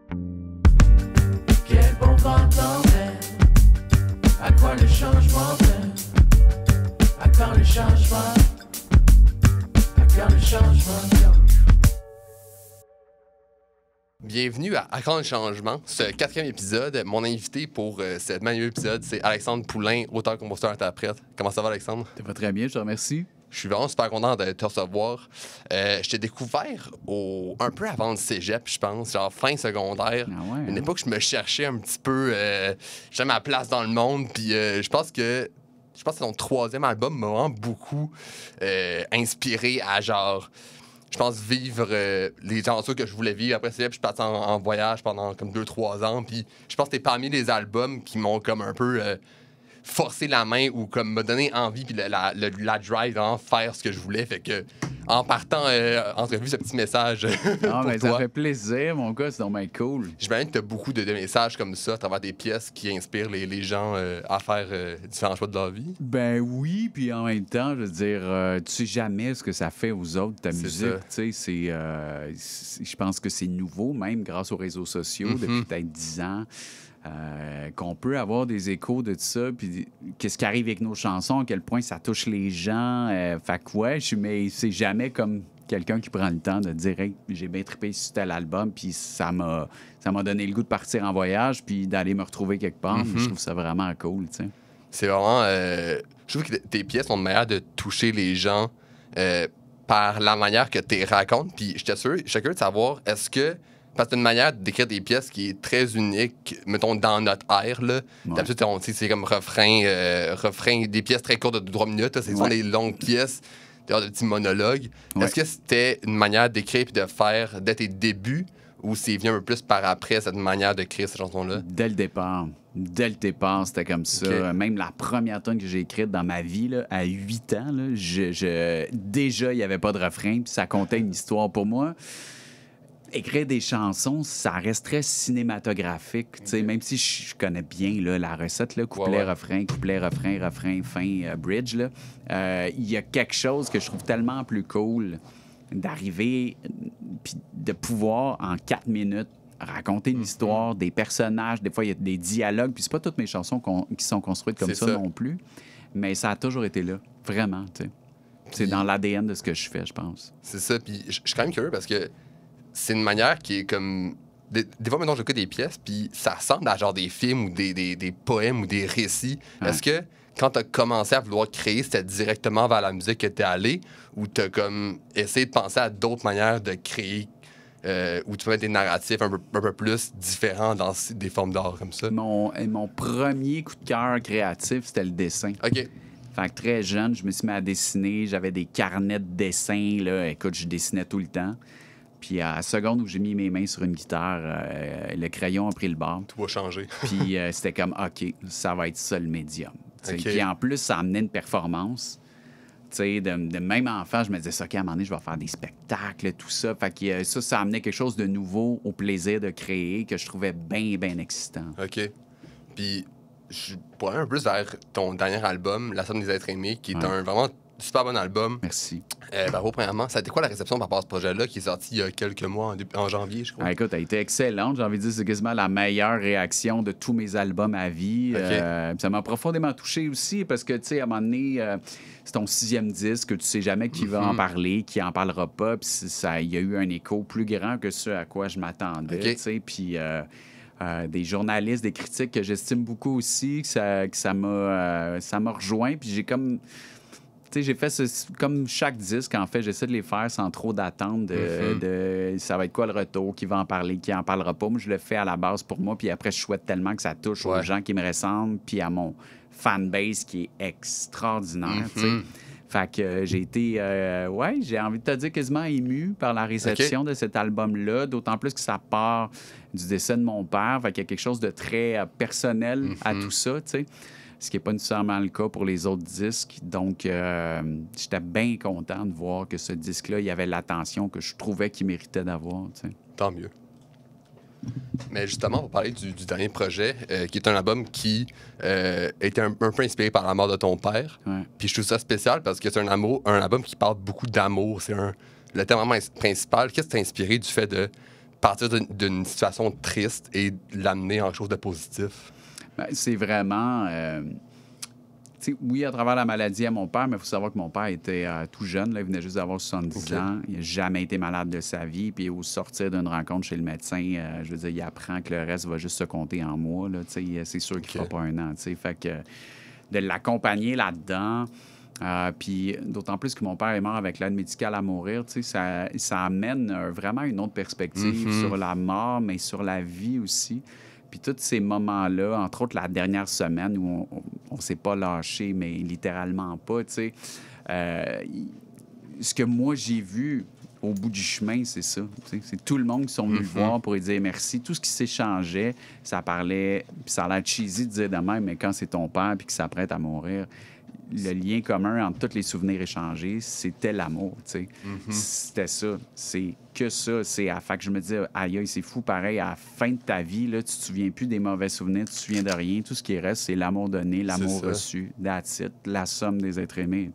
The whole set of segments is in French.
Quel bon vent t'emmène, à quoi le changement mène, à quand le changement, à quand le changement. Bienvenue à Quand le changement, ce 4e épisode. Mon invité pour ce magnifique épisode, c'est Alexandre Poulain, auteur, compositeur, interprète. Comment ça va, Alexandre? Ça va très bien, je te remercie. Je suis vraiment super content de te recevoir. Je t'ai découvert un peu avant le cégep, je pense, genre fin secondaire. Ah ouais, Une époque où je me cherchais un petit peu, j'avais ma place dans le monde, puis je pense que ton 3e album m'a vraiment beaucoup inspiré à genre... Je pense vivre les chansons que je voulais vivre. Après ça, je suis parti en voyage pendant comme 2-3 ans. Puis je pense que c'était parmi les albums qui m'ont comme un peu forcé la main ou comme me donné envie puis la drive à faire ce que je voulais. Fait que en partant entrevue, ce petit message Non, pour mais toi. ça fait plaisir, mon gars, c'est donc cool. J'imagine que tu as beaucoup de messages comme ça à travers des pièces qui inspirent les gens à faire différents choix de leur vie. Ben oui, puis en même temps, je veux dire, tu sais jamais ce que ça fait aux autres, ta C'est musique. ça. Tu sais, je pense que c'est nouveau, même grâce aux réseaux sociaux, depuis peut-être 10 ans. Qu'on peut avoir des échos de ça, puis qu'est-ce qui arrive avec nos chansons, à quel point ça touche les gens. Fait que ouais, mais c'est jamais comme quelqu'un qui prend le temps de dire hey, j'ai bien trippé sur tel album, puis ça m'a donné le goût de partir en voyage, puis d'aller me retrouver quelque part. Je trouve ça vraiment cool, tu sais. C'est vraiment... je trouve que tes pièces ont une manière de toucher les gens par la manière que tu les racontes. Puis je suis curieux de savoir, est-ce que... Parce que c'est une manière d'écrire des pièces qui est très unique, mettons, dans notre ère, là. Ouais. D'habitude, c'est comme refrain, des pièces très courtes de 3 minutes. Là. C'est souvent des longues pièces, des petits monologues. Ouais. Est-ce que c'était une manière d'écrire et de faire dès tes débuts, ou c'est venu un peu plus par après, cette manière d'écrire ces chansons-là? Dès le départ, c'était comme ça. Okay. Même la première tune que j'ai écrite dans ma vie, là, à 8 ans, là, déjà, il n'y avait pas de refrain, puis ça comptait une histoire pour moi. Écrire des chansons, ça reste très cinématographique. Okay. Même si je connais bien là, la recette, là, couplet-refrain, couplet-refrain, refrain, fin, bridge, il y a quelque chose que je trouve tellement plus cool d'arriver puis de pouvoir, en 4 minutes, raconter une histoire, des personnages. Des fois, il y a des dialogues. Puis c'est pas toutes mes chansons qui sont construites comme ça non plus. Mais ça a toujours été là. Vraiment, tu sais. C'est dans l'ADN de ce que je fais, je pense. C'est ça. Puis je suis quand même curieux parce que c'est une manière qui est comme... Des fois, maintenant, j'écoute des pièces, puis ça ressemble à genre des films ou des poèmes ou des récits. Ouais. Est-ce que quand tu as commencé à vouloir créer, c'était directement vers la musique que tu es allé, ou tu as comme essayé de penser à d'autres manières de créer, où tu peux mettre des narratifs un peu plus différents dans des formes d'art comme ça? Mon premier coup de cœur créatif, c'était le dessin. OK. Fait que très jeune, je me suis mis à dessiner. J'avais des carnets de dessins, là. Écoute, je dessinais tout le temps. Puis à la seconde où j'ai mis mes mains sur une guitare, le crayon a pris le bord. Tout va changer. Puis c'était comme, OK, ça va être ça le médium. Okay. Puis en plus, ça amenait une performance. De même enfant, je me disais, OK, à un moment donné, je vais faire des spectacles, tout ça. Fait que ça amenait quelque chose de nouveau au plaisir de créer que je trouvais bien, bien excitant. OK. Puis je pourrais aller un peu plus vers ton dernier album, La Somme des êtres aimés, qui est un vraiment super bon album. Merci. Bravo, premièrement. Ça a été quoi la réception par rapport à ce projet-là qui est sorti il y a quelques mois, en janvier, je crois? Écoute, elle a été excellente. J'ai envie de dire c'est quasiment la meilleure réaction de tous mes albums à vie. Okay. Ça m'a profondément touché aussi parce que, tu sais, à un moment donné, c'est ton 6e disque, tu sais jamais qui va en parler, qui en parlera pas. Puis il y a eu un écho plus grand que ce à quoi je m'attendais, tu sais. Puis... des journalistes, des critiques que j'estime beaucoup aussi, que ça m'a rejoint. Puis j'ai comme... Tu sais, j'ai fait comme chaque disque, en fait, j'essaie de les faire sans trop d'attente de ça va être quoi le retour, qui va en parler, qui en parlera pas. Moi, je le fais à la base pour moi, puis après, je souhaite tellement que ça touche aux gens qui me ressemblent, puis à mon fanbase qui est extraordinaire, tu sais. Fait que j'ai été, j'ai envie de te dire quasiment ému par la réception de cet album-là, d'autant plus que ça part du décès de mon père, fait qu'il y a quelque chose de très personnel à tout ça, tu sais. Ce qui n'est pas nécessairement le cas pour les autres disques. Donc, j'étais bien content de voir que ce disque-là, il y avait l'attention que je trouvais qu'il méritait d'avoir. Tu sais. Tant mieux. Mais justement, on va parler du dernier projet, qui est un album qui était un peu inspiré par la mort de ton père. Ouais. Puis je trouve ça spécial parce que c'est un album qui parle beaucoup d'amour. C'est le thème vraiment principal. Qu'est-ce qui t'a inspiré du fait de partir d'une situation triste et l'amener en quelque chose de positif? Ben, c'est vraiment... oui, à travers la maladie à mon père, mais il faut savoir que mon père était tout jeune. Là, il venait juste d'avoir 70 ans. Il n'a jamais été malade de sa vie. Puis au sortir d'une rencontre chez le médecin, je veux dire, il apprend que le reste va juste se compter en mois. Là, c'est sûr qu'il ne fera pas un an. Fait que de l'accompagner là-dedans... puis d'autant plus que mon père est mort avec l'aide médicale à mourir, ça amène vraiment une autre perspective sur la mort, mais sur la vie aussi. Puis tous ces moments-là, entre autres la dernière semaine où on ne s'est pas lâché, mais littéralement pas, ce que moi j'ai vu au bout du chemin, c'est ça. C'est tout le monde qui sont venus le voir pour lui dire merci. Tout ce qui s'échangeait, ça parlait, puis ça a l'air cheesy de dire de même, mais quand c'est ton père puis qu'il s'apprête à mourir, le lien commun entre tous les souvenirs échangés, c'était l'amour, C'était ça. C'est que ça. Fait que je me dis, aïe, c'est fou, pareil, à la fin de ta vie, là, tu te souviens plus des mauvais souvenirs, tu te souviens de rien. Tout ce qui reste, c'est l'amour donné, l'amour reçu, that's it, la somme des êtres aimés,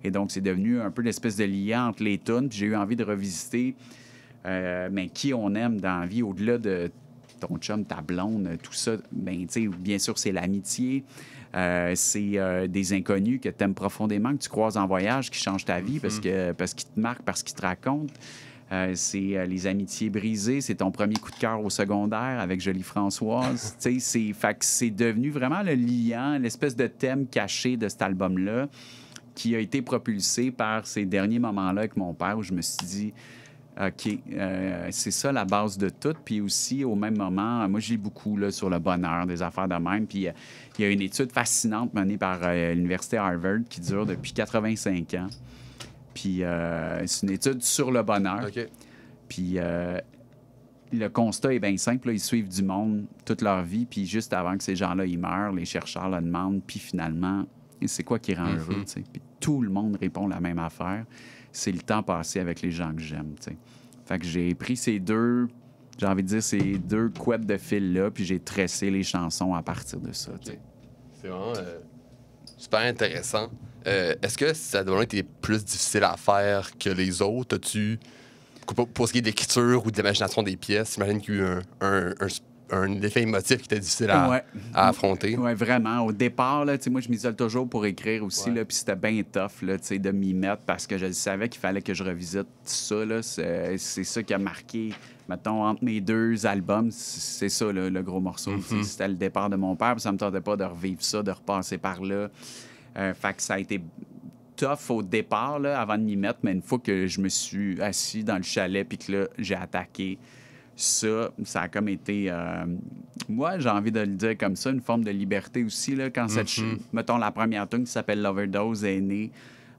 Et donc, c'est devenu un peu l'espèce de lien entre les tunes. Puis j'ai eu envie de revisiter mais qui on aime dans la vie, au-delà de ton chum, ta blonde, tout ça. Bien sûr, c'est l'amitié. C'est des inconnus que tu aimes profondément, que tu croises en voyage, qui changent ta vie parce qu'ils te marquent, parce qu'ils te racontent. C'est les amitiés brisées. C'est ton premier coup de cœur au secondaire avec Jolie Françoise. Fait que c'est devenu vraiment le liant, l'espèce de thème caché de cet album-là qui a été propulsé par ces derniers moments-là avec mon père où je me suis dit... OK, c'est ça la base de tout. Puis aussi, au même moment, moi, je lis beaucoup là, sur le bonheur, des affaires de même. Puis il y a une étude fascinante menée par l'Université Harvard qui dure depuis 85 ans. Puis c'est une étude sur le bonheur. OK. Puis le constat est bien simple. Là, ils suivent du monde toute leur vie. Puis juste avant que ces gens-là ils meurent, les chercheurs le demandent. Puis finalement, c'est quoi qui rend heureux? T'sais? Puis tout le monde répond la même affaire. C'est le temps passé avec les gens que j'aime, Fait que j'ai pris ces deux couettes de fil-là, puis j'ai tressé les chansons à partir de ça, C'est vraiment super intéressant. Est-ce que ça doit être plus difficile à faire que les autres? As-tu, pour ce qui est d'écriture ou d'imagination des pièces, j'imagine qu'il y a eu un effet émotif qui était difficile à affronter. Oui, vraiment. Au départ, là, moi, je m'isole toujours pour écrire aussi, puis c'était bien tough là, de m'y mettre parce que je savais qu'il fallait que je revisite ça. Là. C'est ça qui a marqué, mettons, entre mes deux albums. C'est ça, là, le gros morceau. C'était le départ de mon père, puis ça me tentait pas de revivre ça, de repasser par là. Fait que ça a été tough au départ, là, avant de m'y mettre, mais une fois que je me suis assis dans le chalet puis que là, j'ai attaqué ça a comme été, moi, j'ai envie de le dire comme ça, une forme de liberté aussi. Là, quand mettons, la première tune qui s'appelle L'Overdose est née,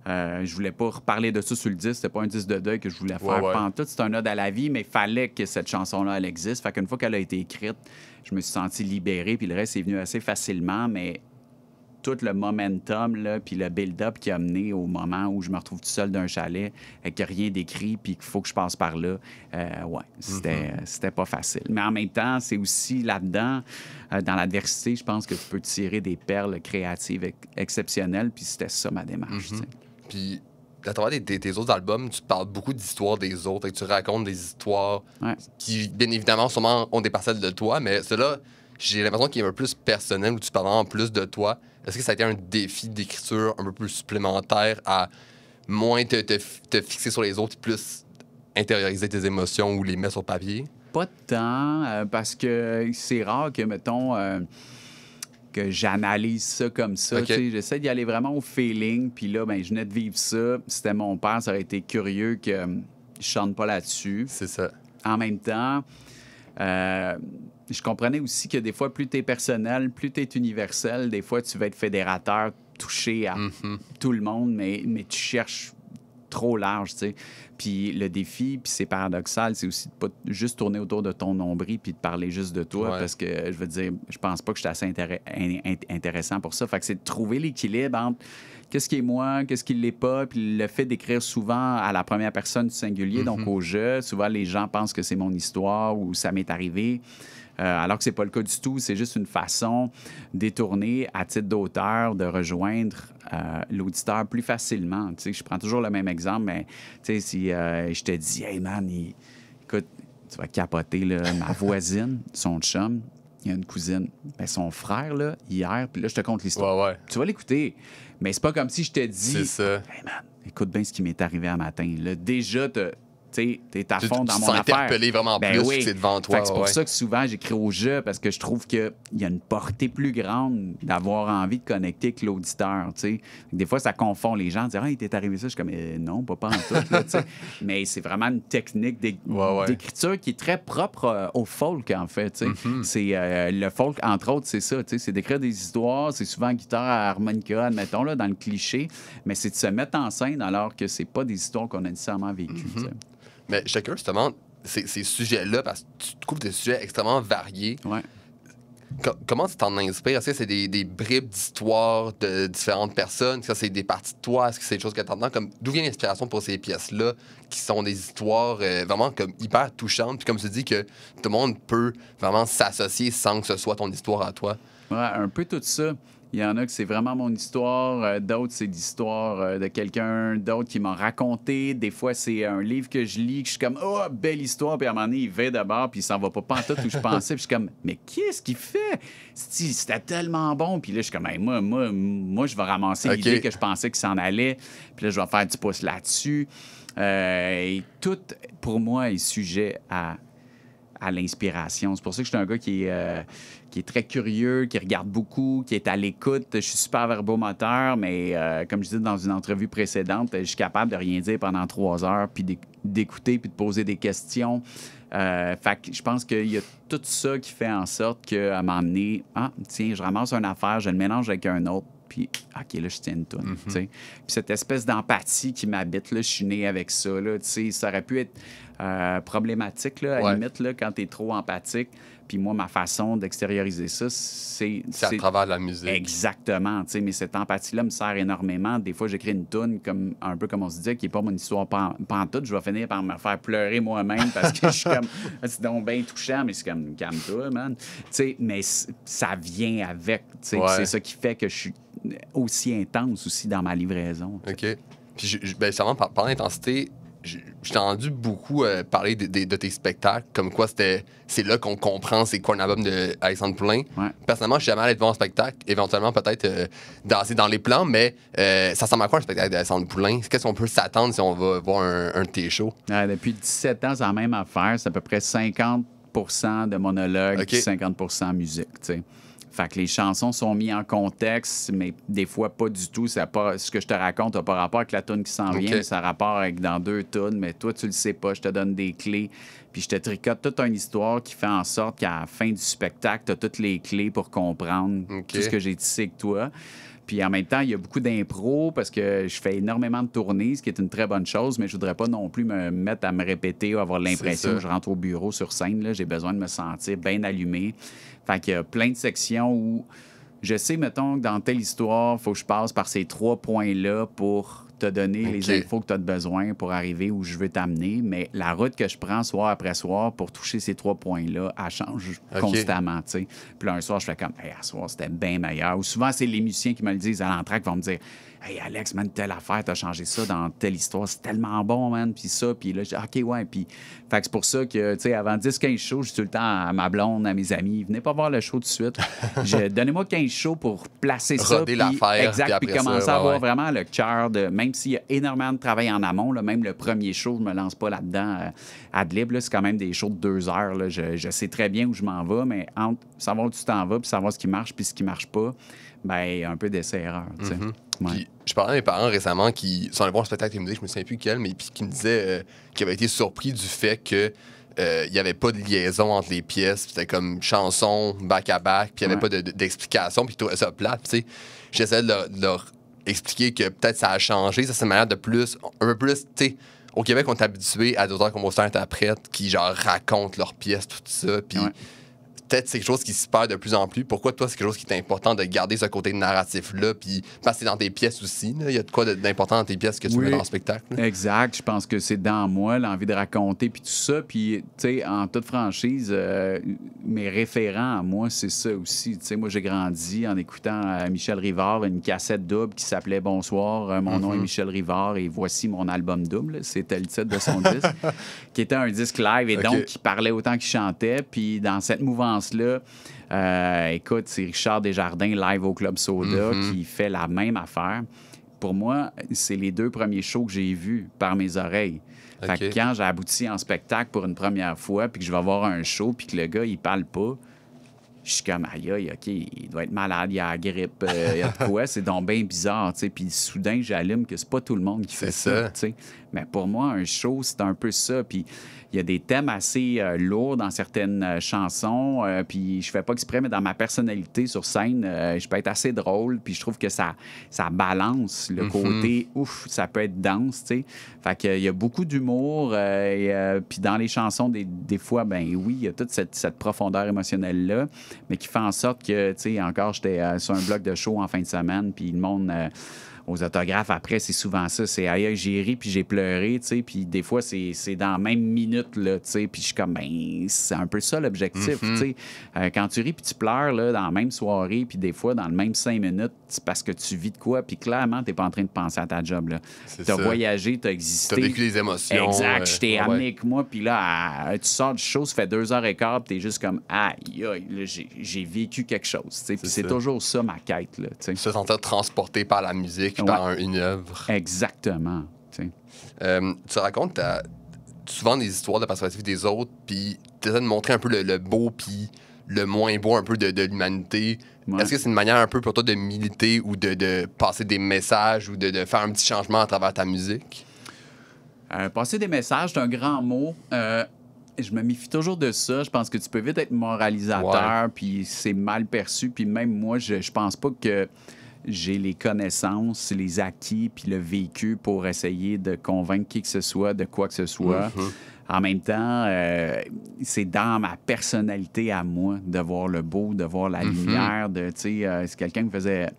je voulais pas reparler de ça sur le disque. C'était pas un disque de deuil que je voulais faire pantoute. C'est un ode à la vie, mais il fallait que cette chanson-là, elle existe. Fait qu'une fois qu'elle a été écrite, je me suis senti libéré, puis le reste est venu assez facilement, mais tout le momentum, là, puis le build-up qui a mené au moment où je me retrouve tout seul d'un chalet avec rien d'écrit, puis qu'il faut que je passe par là, c'était pas facile. Mais en même temps, c'est aussi là-dedans, dans l'adversité, je pense que tu peux tirer des perles créatives exceptionnelles, puis c'était ça ma démarche. Puis, à travers tes autres albums, tu parles beaucoup d'histoires des autres, et tu racontes des histoires qui, bien évidemment, sûrement ont des parcelles de toi, mais cela, j'ai l'impression qu'il est un peu plus personnel, où tu parles en plus de toi. Est-ce que ça a été un défi d'écriture un peu plus supplémentaire à moins te fixer sur les autres et plus intérioriser tes émotions ou les mettre sur papier? Pas tant, parce que c'est rare que, mettons, que j'analyse ça comme ça. Okay. J'essaie d'y aller vraiment au feeling. Puis là, ben, je venais de vivre ça. C'était mon père, ça aurait été curieux que je chante pas là-dessus. C'est ça. En même temps... je comprenais aussi que des fois, plus tu es personnel, plus tu es universel, des fois, tu vas être fédérateur, toucher à tout le monde, mais tu cherches trop large, tu sais. Puis le défi, puis c'est paradoxal, c'est aussi de pas juste tourner autour de ton nombril puis de parler juste de toi, parce que, je veux dire, je pense pas que je suis assez intéressant pour ça. Fait que c'est de trouver l'équilibre entre qu'est-ce qui est moi, qu'est-ce qui l'est pas, puis le fait d'écrire souvent à la première personne du singulier, donc au jeu. Souvent, les gens pensent que c'est mon histoire ou ça m'est arrivé. Alors que c'est pas le cas du tout. C'est juste une façon détournée, à titre d'auteur, de rejoindre l'auditeur plus facilement. Tu sais, je prends toujours le même exemple, mais tu sais, si je te dis « Hey man, écoute, tu vas capoter, là. Ma voisine, son chum, il y a une cousine. Ben, son frère, là, hier, puis là, je te conte l'histoire. Ouais, ouais. Tu vas l'écouter, mais c'est pas comme si je te dis... C'est ça. Hey man, écoute bien ce qui m'est arrivé un matin. Là, déjà, t'es à Tu fond dans te mon sens affaire. interpellé vraiment Ben plus oui. que c'est devant toi. Fait que c'est pour ouais. ça que souvent, j'écris au jeu parce que je trouve qu'il y a une portée plus grande d'avoir envie de connecter avec l'auditeur. Tu sais. Des fois, ça confond les gens. Dire, ah, il t'est arrivé ça. Je suis comme, non, pas en tout. Là, tu sais. Mais c'est vraiment une technique Ouais. d'écriture qui est très propre au folk, en fait. Tu sais. C'est, le folk, entre autres, c'est ça. Tu sais. C'est d'écrire des histoires. C'est souvent guitare à harmonica, admettons, là, dans le cliché. Mais c'est de se mettre en scène alors que c'est pas des histoires qu'on a nécessairement vécues. Tu sais. Mais chacun, justement, ces sujets-là, parce que tu te couvres des sujets extrêmement variés. Ouais. Comment tu t'en inspires? Est-ce que c'est des bribes d'histoires de différentes personnes? Est-ce que c'est des parties de toi? Est-ce que c'est des choses que tu entends? D'où vient l'inspiration pour ces pièces-là, qui sont des histoires vraiment comme hyper touchantes? Puis comme tu dis que tout le monde peut vraiment s'associer sans que ce soit ton histoire à toi. Ouais, un peu tout ça. Il y en a que c'est vraiment mon histoire, d'autres, c'est l'histoire de quelqu'un d'autre qui m'a raconté. Des fois, c'est un livre que je lis, que je suis comme, oh, belle histoire. Puis à un moment donné, il va d'abord, puis il s'en va pas pantoute où je pensais. Puis je suis comme, mais qu'est-ce qu'il fait? C'était tellement bon. Puis là, je suis comme, hey, moi, je vais ramasser l'idée que je pensais qu'il s'en allait. Puis là, je vais faire du pouce là-dessus. Et tout, pour moi, est sujet à l'inspiration. C'est pour ça que je suis un gars qui est très curieux, qui regarde beaucoup, qui est à l'écoute. Je suis super verbomoteur, mais comme je disais dans une entrevue précédente, je suis capable de rien dire pendant 3 heures, puis d'écouter, puis de poser des questions. Fait que je pense qu'il y a tout ça qui fait en sorte qu'à un moment donné, tiens, je ramasse une affaire, je le mélange avec un autre, puis OK, là, je tiens une toune. Puis cette espèce d'empathie qui m'habite, là, je suis né avec ça. Là, ça aurait pu être problématique, là, à la limite, là, quand tu es trop empathique. Puis moi, ma façon d'extérioriser ça, c'est à travers la musique. Exactement. Mais cette empathie-là me sert énormément. Des fois, j'écris une toune, un peu comme on se disait, qui n'est pas mon histoire pantoute. Je vais finir par me faire pleurer moi-même parce que je suis comme... C'est donc bien touchant, mais c'est comme, calme-toi, man. Mais ça vient avec. C'est ça qui fait que je suis aussi intense aussi dans ma livraison. OK. Puis, justement, parlant d'intensité, j'ai entendu beaucoup parler de tes spectacles, comme quoi c'est là qu'on comprend c'est quoi un album d'Alexandre Poulain. Ouais. Personnellement, je suis jamais allé voir un spectacle, éventuellement peut-être c'est dans les plans, mais ça ressemble à quoi un spectacle d'Alexandre Poulain? Qu'est-ce qu'on peut s'attendre si on va voir un de tes shows? Depuis 17 ans, c'est la même affaire. C'est à peu près 50 de monologue, 50 musique, tu sais. Fait que les chansons sont mises en contexte, mais des fois pas du tout. Ce que je te raconte n'a pas rapport avec la toune qui s'en vient, mais ça a rapport avec dans 2 tounes. Mais toi, tu le sais pas. Je te donne des clés, puis je te tricote toute une histoire qui fait en sorte qu'à la fin du spectacle, tu as toutes les clés pour comprendre tout ce que j'ai tissé avec toi. Puis en même temps, il y a beaucoup d'impro parce que je fais énormément de tournées, ce qui est une très bonne chose, mais je voudrais pas non plus me mettre à me répéter ou avoir l'impression que je rentre au bureau sur scène. Là. J'ai besoin de me sentir bien allumé. Fait qu'il y a plein de sections où je sais, mettons, que dans telle histoire, il faut que je passe par ces 3 points-là pour te donner les infos que tu as besoin pour arriver où je veux t'amener. Mais la route que je prends soir après soir pour toucher ces 3 points-là, elle change constamment, tu sais. Puis là, un soir, je fais comme, hey, à soir, c'était bien meilleur. Ou souvent, c'est les musiciens qui me le disent à l'entraque, qui vont me dire, hey, Alex, man, telle affaire, t'as changé ça dans telle histoire, c'est tellement bon, man. Puis ça, puis là, je dis, OK, ouais. Puis, fait que c'est pour ça que, tu sais, avant 10-15 shows, je dis tout le temps à ma blonde, à mes amis, venez pas voir le show tout de suite. Donnez-moi 15 shows pour placer ça. Roder l'affaire. Exact, puis commencer à avoir vraiment le cœur de. Même s'il y a énormément de travail en amont, là, même le premier show, je me lance pas là-dedans ad lib, là, c'est quand même des shows de 2 heures. Là, je sais très bien où je m'en vais, mais entre savoir où tu t'en vas, puis savoir ce qui marche, puis ce qui marche pas, ben un peu d'essai-erreur, tu sais. Puis, je parlais à mes parents récemment qui sont allés voir un spectacle de musique, je me souviens plus quel, mais qui me disaient qu'ils avaient été surpris du fait que il n'y avait pas de liaison entre les pièces. C'était comme chanson, back-à-back, puis il n'y avait pas d'explication, puis ils trouvaient ça plate. Tu sais, j'essaie de leur expliquer que peut-être ça a changé. Ça, c'est une manière de plus, un peu plus, tu sais, au Québec, on est habitué à d'autres compositeurs interprètes qui, genre, racontent leurs pièces, tout ça, puis peut-être c'est quelque chose qui se perd de plus en plus. Pourquoi, toi, c'est quelque chose qui est important de garder ce côté narratif-là, puis passer dans tes pièces aussi? Il y a de quoi d'important dans tes pièces que tu mets dans le spectacle? Là? Exact. Je pense que c'est dans moi, l'envie de raconter, puis tout ça. Puis, tu sais, en toute franchise, mes référents à moi, c'est ça aussi. Tu sais, moi, j'ai grandi en écoutant Michel Rivard, une cassette double qui s'appelait Bonsoir, mon nom est Michel Rivard et voici mon album double. C'était le titre de son disque, qui était un disque live et donc qui parlait autant qu'il chantait. Puis, dans cette mouvance-là, écoute, c'est Richard Desjardins, live au Club Soda, qui fait la même affaire. Pour moi, c'est les 2 premiers shows que j'ai vus par mes oreilles. Fait que quand j'ai abouti en spectacle pour une première fois, puis que je vais voir un show, puis que le gars, il parle pas, je suis comme, aïe, OK, il doit être malade, il a la grippe, il y a de quoi, c'est donc bien bizarre, tu sais. Puis soudain, j'allume que c'est pas tout le monde qui fait ça, tu sais. Mais pour moi, un show, c'est un peu ça. Puis il y a des thèmes assez lourds dans certaines chansons. Puis je fais pas exprès, mais dans ma personnalité sur scène, je peux être assez drôle. Puis je trouve que ça balance le côté, ouf, ça peut être dense, tu sais. Fait qu'il y a beaucoup d'humour. Puis dans les chansons, des fois, ben oui, il y a toute cette profondeur émotionnelle-là, mais qui fait en sorte que, tu sais, encore, j'étais sur un bloc de show en fin de semaine, puis le monde... aux autographes, après, c'est souvent ça. C'est aïe, j'ai ri, puis j'ai pleuré, tu sais. Puis des fois, c'est dans la même minute, là, tu sais. Puis je suis comme, ben, c'est un peu ça l'objectif, tu sais. Quand tu ris, puis tu pleures, là, dans la même soirée, puis des fois, dans le même 5 minutes, c'est parce que tu vis de quoi. Puis clairement, t'es pas en train de penser à ta job, là. T'as voyagé, t'as existé. T'as vécu les émotions. Exact. Je t'ai amené avec moi, puis là, tu sors du show, ça fait 2h15, puis t'es juste comme, aïe, aïe, là, j'ai vécu quelque chose, tu sais. Puis c'est toujours ça, ma quête, là, tu sais. Se sentir transporté par la musique, par une œuvre. Exactement. Tu racontes souvent des histoires de la perspective des autres, puis tu essaies de montrer un peu le beau, puis le moins beau un peu de l'humanité. Ouais. Est-ce que c'est une manière un peu pour toi de militer ou de passer des messages ou de faire un petit changement à travers ta musique? Passer des messages, c'est un grand mot. Je me méfie toujours de ça. Je pense que tu peux vite être moralisateur, puis c'est mal perçu. Puis même moi, je pense pas que j'ai les connaissances, les acquis, puis le vécu pour essayer de convaincre qui que ce soit de quoi que ce soit. En même temps, c'est dans ma personnalité à moi de voir le beau, de voir la lumière. C'est quelqu'un qui me faisait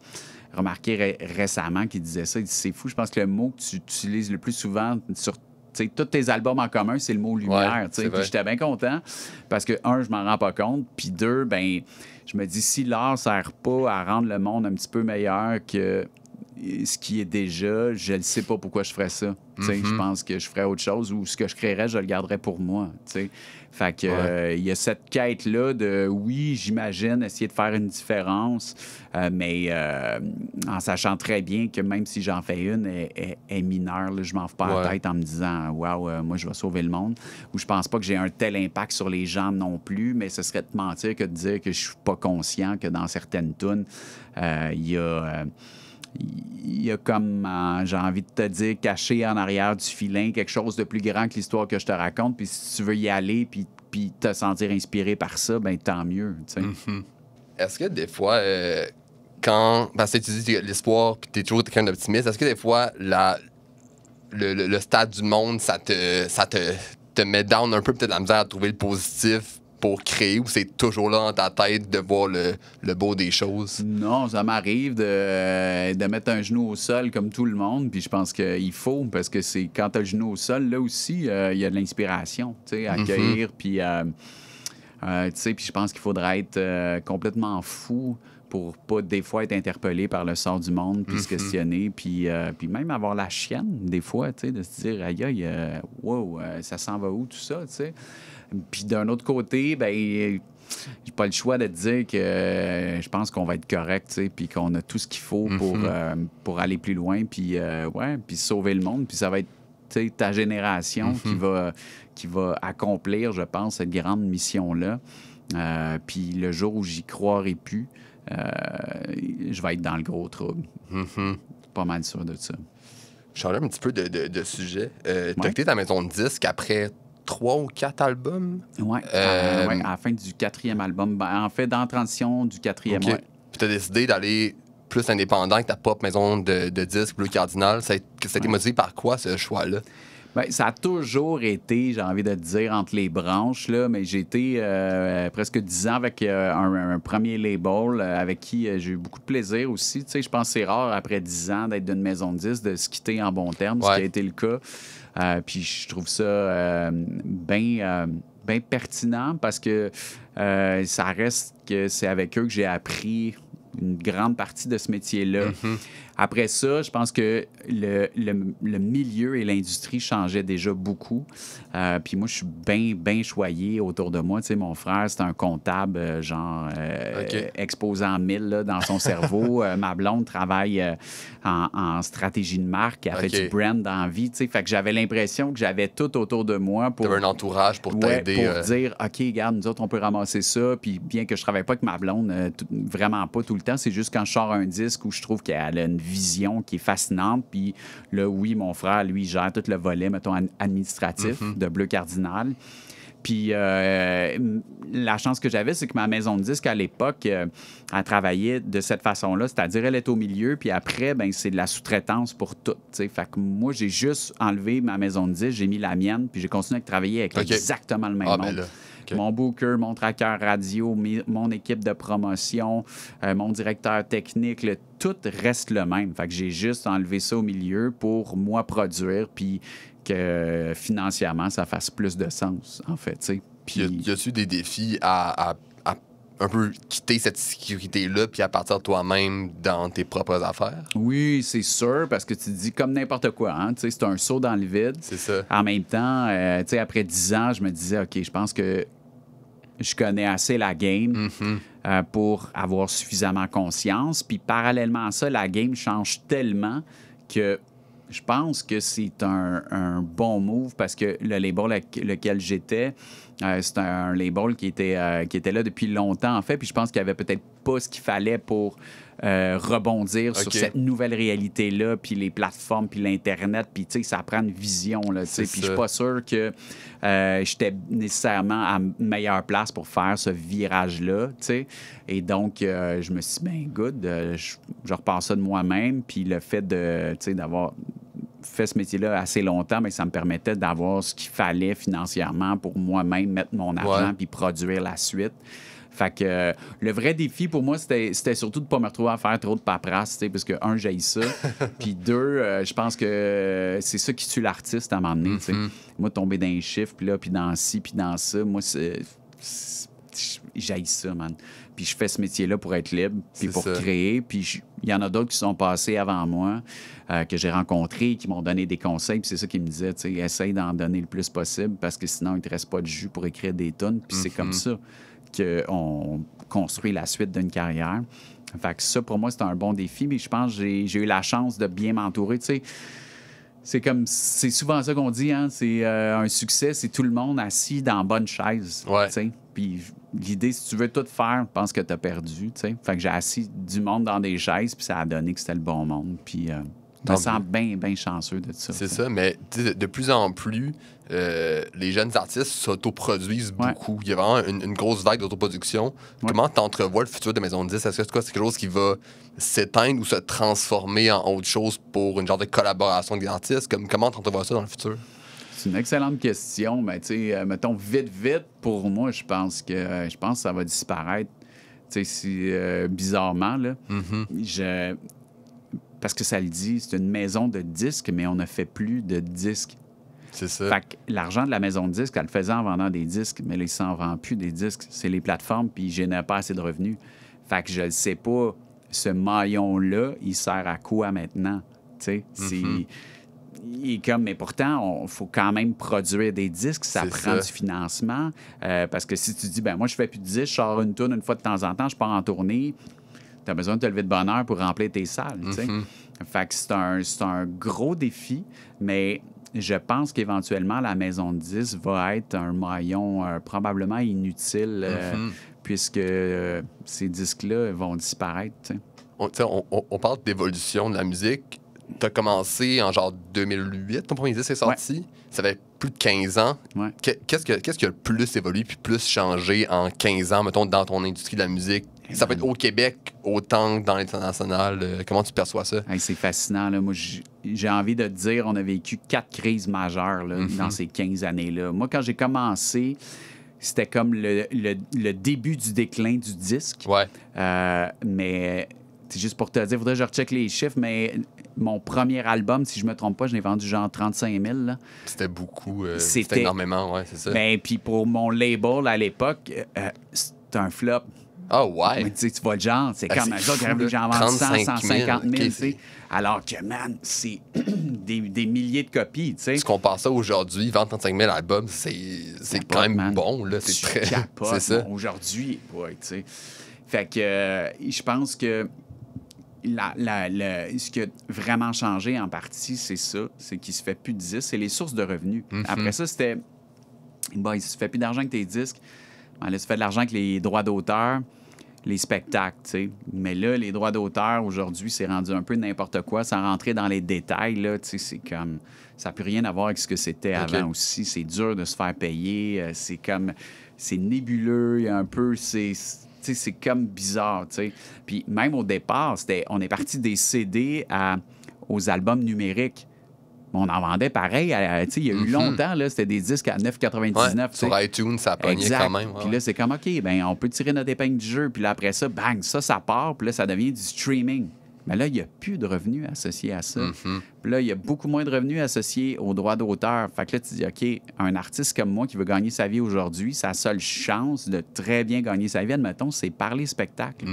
remarquer récemment qui disait ça. Il dit, c'est fou, je pense que le mot que tu utilises le plus souvent sur tous tes albums en commun, c'est le mot lumière. Puis j'étais bien content parce que, un, je m'en rends pas compte, puis deux, ben je me dis, si l'art sert pas à rendre le monde un petit peu meilleur que ce qui est déjà, je ne sais pas pourquoi je ferais ça. Je pense que je ferais autre chose ou ce que je créerais, je le garderais pour moi. Fait que il y a cette quête-là de, oui, j'imagine, essayer de faire une différence, mais en sachant très bien que même si j'en fais une, elle est mineure. Là, je m'en fais pas la tête en me disant, waouh, moi, je vais sauver le monde. Ou je pense pas que j'ai un tel impact sur les gens non plus, mais ce serait de mentir que de dire que je suis pas conscient que dans certaines tunes, il y a comme, j'ai envie de te dire, caché en arrière du filin, quelque chose de plus grand que l'histoire que je te raconte. Puis si tu veux y aller puis te sentir inspiré par ça, ben tant mieux. Est-ce que des fois, parce que tu dis l'espoir puis tu es toujours quelqu'un d'optimiste, est-ce que des fois, le stade du monde, ça te met down un peu, peut-être la misère à trouver le positif pour créer, ou c'est toujours là dans ta tête de voir le beau des choses? Non, ça m'arrive de mettre un genou au sol comme tout le monde, puis je pense qu'il faut, parce que c'est quand tu as le genou au sol, là aussi, il y a de l'inspiration, tu sais, à accueillir, puis puis je pense qu'il faudrait être complètement fou pour pas, des fois, être interpellé par le sort du monde, puis se questionner, puis même avoir la chienne, des fois, tu sais, de se dire, aïe, wow, ça s'en va où, tout ça, tu sais. Puis d'un autre côté, ben j'ai pas le choix de te dire que je pense qu'on va être correct, tu sais, puis qu'on a tout ce qu'il faut pour aller plus loin, puis puis sauver le monde, puis ça va être ta génération qui va accomplir, je pense, cette grande mission-là. Puis le jour où j'y croirai plus, je vais être dans le gros trouble. Pas mal sûr de ça. Je change un petit peu de sujet. T'as quitté ta maison de disques après 3 ou 4 albums? Oui, à la fin du 4e album. Ben, en fait, dans la transition du 4e. Puis tu as décidé d'aller plus indépendant que ta propre maison de disques, Bleu Cardinal. Ça a été motivé par quoi, ce choix-là? Bien, ça a toujours été, j'ai envie de te dire, entre les branches, là, mais j'ai été presque 10 ans avec un premier label avec qui j'ai eu beaucoup de plaisir aussi. Tu sais, je pense que c'est rare, après 10 ans, d'être d'une maison de disques, de se quitter en bons termes, ce qui a été le cas. Puis je trouve ça bien pertinent parce que ça reste que c'est avec eux que j'ai appris une grande partie de ce métier-là. Après ça, je pense que le milieu et l'industrie changeaient déjà beaucoup. Puis moi, je suis bien choyé autour de moi. Tu sais, mon frère, c'est un comptable, exposant 1000 là, dans son cerveau. Ma blonde travaille en stratégie de marque. Elle fait du brand dans la vie. Tu sais, fait que j'avais l'impression que j'avais tout autour de moi pour... T'avais un entourage pour t'aider. Pour dire, OK, regarde, nous autres, on peut ramasser ça. Puis bien que je travaille pas avec ma blonde, vraiment pas tout le temps, c'est juste quand je sors un disque où je trouve qu'elle a une vision qui est fascinante. Puis là, oui, mon frère, lui, gère tout le volet, mettons, administratif de Bleu Cardinal. Puis la chance que j'avais, c'est que ma maison de disques, à l'époque, elle travaillait de cette façon-là, c'est-à-dire elle est au milieu, puis après, ben c'est de la sous-traitance pour tout. T'sais. Fait que moi, j'ai juste enlevé ma maison de disques, j'ai mis la mienne, puis j'ai continué à travailler avec exactement le même monde. Ben là. Mon booker, mon tracker radio, mon équipe de promotion, mon directeur technique, tout reste le même. Fait que j'ai juste enlevé ça au milieu pour moi produire, puis que financièrement, ça fasse plus de sens, en fait. T'sais. Puis y a-tu des défis à un peu quitter cette sécurité-là puis à partir de toi-même dans tes propres affaires? Oui, c'est sûr, parce que tu dis comme n'importe quoi, hein, c'est un saut dans le vide. C'est ça. En même temps, après 10 ans, je me disais, OK, je pense que je connais assez la game pour avoir suffisamment conscience. Puis parallèlement à ça, la game change tellement que je pense que c'est un bon move parce que le label avec lequel j'étais, c'est un label qui était là depuis longtemps, en fait. Puis je pense qu'il n'y avait peut-être pas ce qu'il fallait pour rebondir sur cette nouvelle réalité-là, puis les plateformes, puis l'Internet. Puis, tu sais, ça prend une vision, là, tu sais. Puis je suis pas sûr que j'étais nécessairement à meilleure place pour faire ce virage-là, tu sais. Et donc, je me suis dit, ben good, je repars ça de moi-même. Puis le fait de, tu sais, d'avoir fait ce métier-là assez longtemps, mais ça me permettait d'avoir ce qu'il fallait financièrement pour moi-même mettre mon argent puis produire la suite. Fait que le vrai défi pour moi, c'était surtout de ne pas me retrouver à faire trop de paperasse, parce que, un, j'haïs ça, puis deux, je pense que c'est ça qui tue l'artiste à un moment donné. Moi, tomber dans les chiffres, puis dans ci, puis dans ça, moi, j'haïs ça, man. Puis je fais ce métier-là pour être libre, puis pour créer. Puis il y en a d'autres qui sont passés avant moi, que j'ai rencontrés, qui m'ont donné des conseils. Puis c'est ça qu'ils me disaient, tu sais, essaye d'en donner le plus possible parce que sinon, il ne te reste pas de jus pour écrire des tonnes. Puis c'est comme ça qu'on construit la suite d'une carrière. Fait que ça, pour moi, c'est un bon défi. Mais je pense que j'ai eu la chance de bien m'entourer, tu sais. C'est souvent ça qu'on dit, hein? C'est un succès, c'est tout le monde assis dans la bonne chaise. Puis l'idée, si tu veux tout faire, je pense que tu as perdu. T'sais. Fait que j'ai assis du monde dans des chaises, puis ça a donné que c'était le bon monde. Puis je me sens bien chanceux de ça. C'est ça, mais de plus en plus, les jeunes artistes s'autoproduisent beaucoup. Il y a vraiment une grosse vague d'autoproduction. Comment tu entrevois le futur de Maison de 10? Est-ce que c'est quelque chose qui va s'éteindre ou se transformer en autre chose pour une genre de collaboration avec des artistes? Comment tu entrevois ça dans le futur? C'est une excellente question, mais tu sais, mettons vite, pour moi, je pense que ça va disparaître. Tu sais, bizarrement, là. Parce que ça le dit, c'est une maison de disques, mais on ne fait plus de disques. C'est ça. Fait que l'argent de la maison de disques, elle le faisait en vendant des disques, mais là, il s'en vend plus des disques. C'est les plateformes, puis ils ne génèrent pas assez de revenus. Fait que je ne sais pas, ce maillon-là, il sert à quoi maintenant? Tu sais, mais pourtant, il faut quand même produire des disques, ça prend du financement. Parce que si tu dis, ben moi, je fais plus de disques, je sors une tourne une fois de temps en temps, je pars en tournée, tu as besoin de te lever de bonne heure pour remplir tes salles. Fait que c'est un gros défi, mais je pense qu'éventuellement, la maison de disques va être un maillon probablement inutile puisque ces disques-là vont disparaître. On parle d'évolution de la musique. Tu as commencé en genre 2008, ton premier disque est sorti. Ça fait plus de 15 ans. Qu'est-ce qui a le plus évolué puis plus changé en 15 ans, mettons, dans ton industrie de la musique Ça peut être au Québec autant que dans l'international. Comment tu perçois ça? Hey, c'est fascinant. Là. Moi, j'ai envie de te dire, on a vécu 4 crises majeures là, dans ces 15 années-là. Moi, quand j'ai commencé, c'était comme le début du déclin du disque. Ouais. Mais c'est juste pour te dire, il faudrait que je recheck les chiffres, mais mon premier album, si je me trompe pas, je l'ai vendu genre 35 000. Là. C'était beaucoup. C'était énormément, ouais, c'est ça. Ben, puis pour mon label à l'époque, c'était un flop. Ah ouais? Mais tu vois le genre, c'est comme un c'est jour qui aurait voulu que j'en vende 100, 35 000, 150 000, ok, tu sais. Alors que, man, c'est des milliers de copies, tu sais. Si on compare ça aujourd'hui, vendre 35 000 albums, c'est quand même man. bon, là. C'est très. Capotes, c'est ça. bon, aujourd'hui, ouais, tu sais. Fait que je pense que ce qui a vraiment changé en partie, c'est ça. C'est qu'il se fait plus de disques. C'est les sources de revenus. Après ça, c'était... Bon, il se fait plus d'argent avec tes disques. Bon, là, tu fais de l'argent avec les droits d'auteur, les spectacles, tu sais. Mais là, les droits d'auteur, aujourd'hui, c'est rendu un peu n'importe quoi. Sans rentrer dans les détails, là, tu sais, c'est comme... Ça n'a plus rien à voir avec ce que c'était avant aussi. C'est dur de se faire payer. C'est comme... C'est nébuleux. Il y a un peu... C'est comme bizarre, tu sais. Puis même au départ, on est parti des CD aux albums numériques. On en vendait pareil. Tu sais, il y a eu longtemps, là, c'était des disques à 9,99. Ouais, sur iTunes, ça pognait quand même. Ouais. Puis là, c'est comme, OK, ben on peut tirer notre épingle du jeu. Puis là, après ça, bang, ça part. Puis là, ça devient du streaming. Mais là, il n'y a plus de revenus associés à ça. Puis là, il y a beaucoup moins de revenus associés aux droits d'auteur. Fait que là, tu dis, OK, un artiste comme moi qui veut gagner sa vie aujourd'hui, sa seule chance de très bien gagner sa vie, admettons, c'est par les spectacles.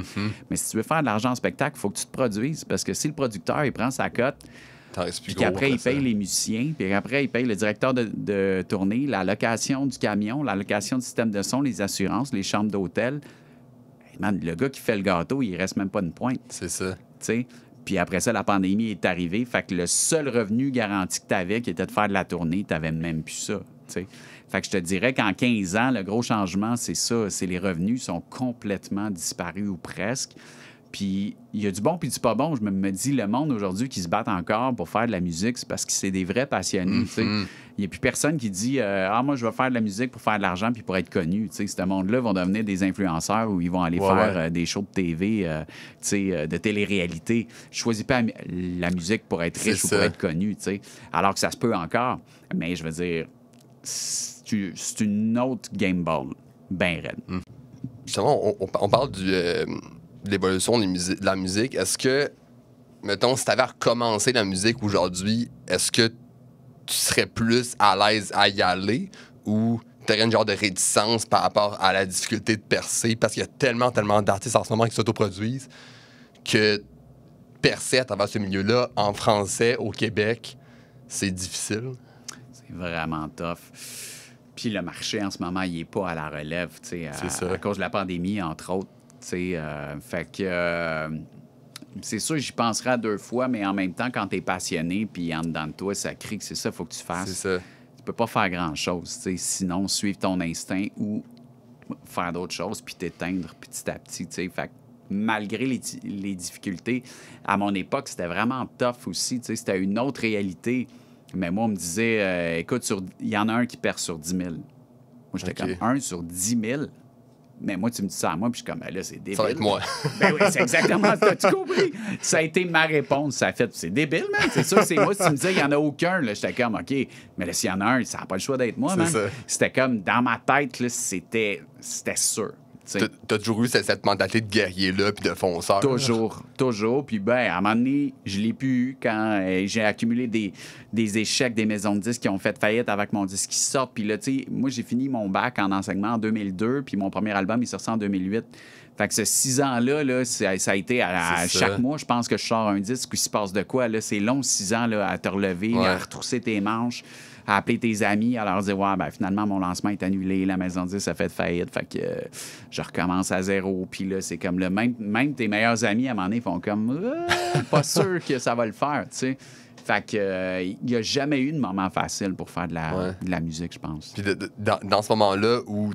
Mais si tu veux faire de l'argent en spectacle, il faut que tu te produises. Parce que si le producteur, il prend sa cote, puis qu'après, il paye les musiciens, puis après, il paye le directeur de tournée, la location du camion, la location du système de son, les assurances, les chambres d'hôtel. Hey, man, le gars qui fait le gâteau, il reste même pas une pointe. C'est ça. T'sais. Puis après ça, la pandémie est arrivée. Fait que le seul revenu garanti que tu avais, qui était de faire de la tournée, tu n'avais même plus ça. T'sais. Fait que je te dirais qu'en 15 ans, le gros changement, c'est ça. C'est les revenus sont complètement disparus ou presque. Puis il y a du bon puis du pas bon. Je me dis, le monde aujourd'hui qui se bat encore pour faire de la musique, c'est parce que c'est des vrais passionnés. Tu sais. Il n'y a plus personne qui dit moi, je vais faire de la musique pour faire de l'argent puis pour être connu. Tu sais. Ce monde-là vont devenir des influenceurs ou ils vont aller faire des shows de TV, de télé-réalité. Je ne choisis pas la musique pour être riche ou pour être connu. Tu sais. Alors que ça se peut encore. Mais je veux dire, c'est une autre game ball, ben raide. Justement, on parle de l'évolution de la musique. Est-ce que, mettons, si tu avais recommencé la musique aujourd'hui, est-ce que tu serais plus à l'aise à y aller ou tu aurais une genre de réticence par rapport à la difficulté de percer? Parce qu'il y a tellement d'artistes en ce moment qui s'autoproduisent que percer à travers ce milieu-là, en français, au Québec, c'est difficile. C'est vraiment tough. Puis le marché, en ce moment, il n'est pas à la relève, tu sais, à cause de la pandémie, entre autres. Fait que c'est sûr, j'y penserai à 2 fois, mais en même temps, quand t'es passionné, puis en dedans de toi, ça crie que c'est ça, il faut que tu fasses. C'est ça. Tu peux pas faire grand-chose, sinon suivre ton instinct ou faire d'autres choses, puis t'éteindre petit à petit, t'sais. Fait que malgré les difficultés, à mon époque, c'était vraiment tough aussi, c'était une autre réalité. Mais moi, on me disait, écoute, il y en a un qui perd sur 10 000. Moi, j'étais comme 1 sur 10 000. Mais moi, tu me dis ça à moi, puis je suis comme, ben là, c'est débile. Ça va être moi. Ben oui, c'est exactement ça. Tu compris? Ça a été ma réponse. Ça a fait, c'est débile, man. C'est sûr, c'est moi. Si tu me disais, il n'y en a aucun, là, j'étais comme, OK. Mais là, s'il y en a un, ça n'a pas le choix d'être moi, man. C'était comme, dans ma tête, là, c'était sûr. T'as toujours eu cette mentalité de guerrier-là puis de fonceur. Toujours. Puis, ben, à un moment donné, je l'ai plus eu quand j'ai accumulé des échecs des maisons de disques qui ont fait faillite avec mon disque qui sort. Puis là, tu sais, moi, j'ai fini mon bac en enseignement en 2002, puis mon premier album est sorti en 2008. Fait que ce 6 ans-là, là, ça a été à chaque mois, je pense que je sors un disque où il se passe de quoi. Là, c'est long, 6 ans, là, à te relever, à retrousser tes manches, à appeler tes amis, à leur dire « Ouais, ben finalement, mon lancement est annulé, la maison de disques a fait faillite, fait que je recommence à zéro. » Puis là, c'est comme le même tes meilleurs amis, à un moment donné, font comme « Pas sûr que ça va le faire, tu sais. » Fait que il n'y a jamais eu de moment facile pour faire de la musique, je pense. Puis dans ce moment-là où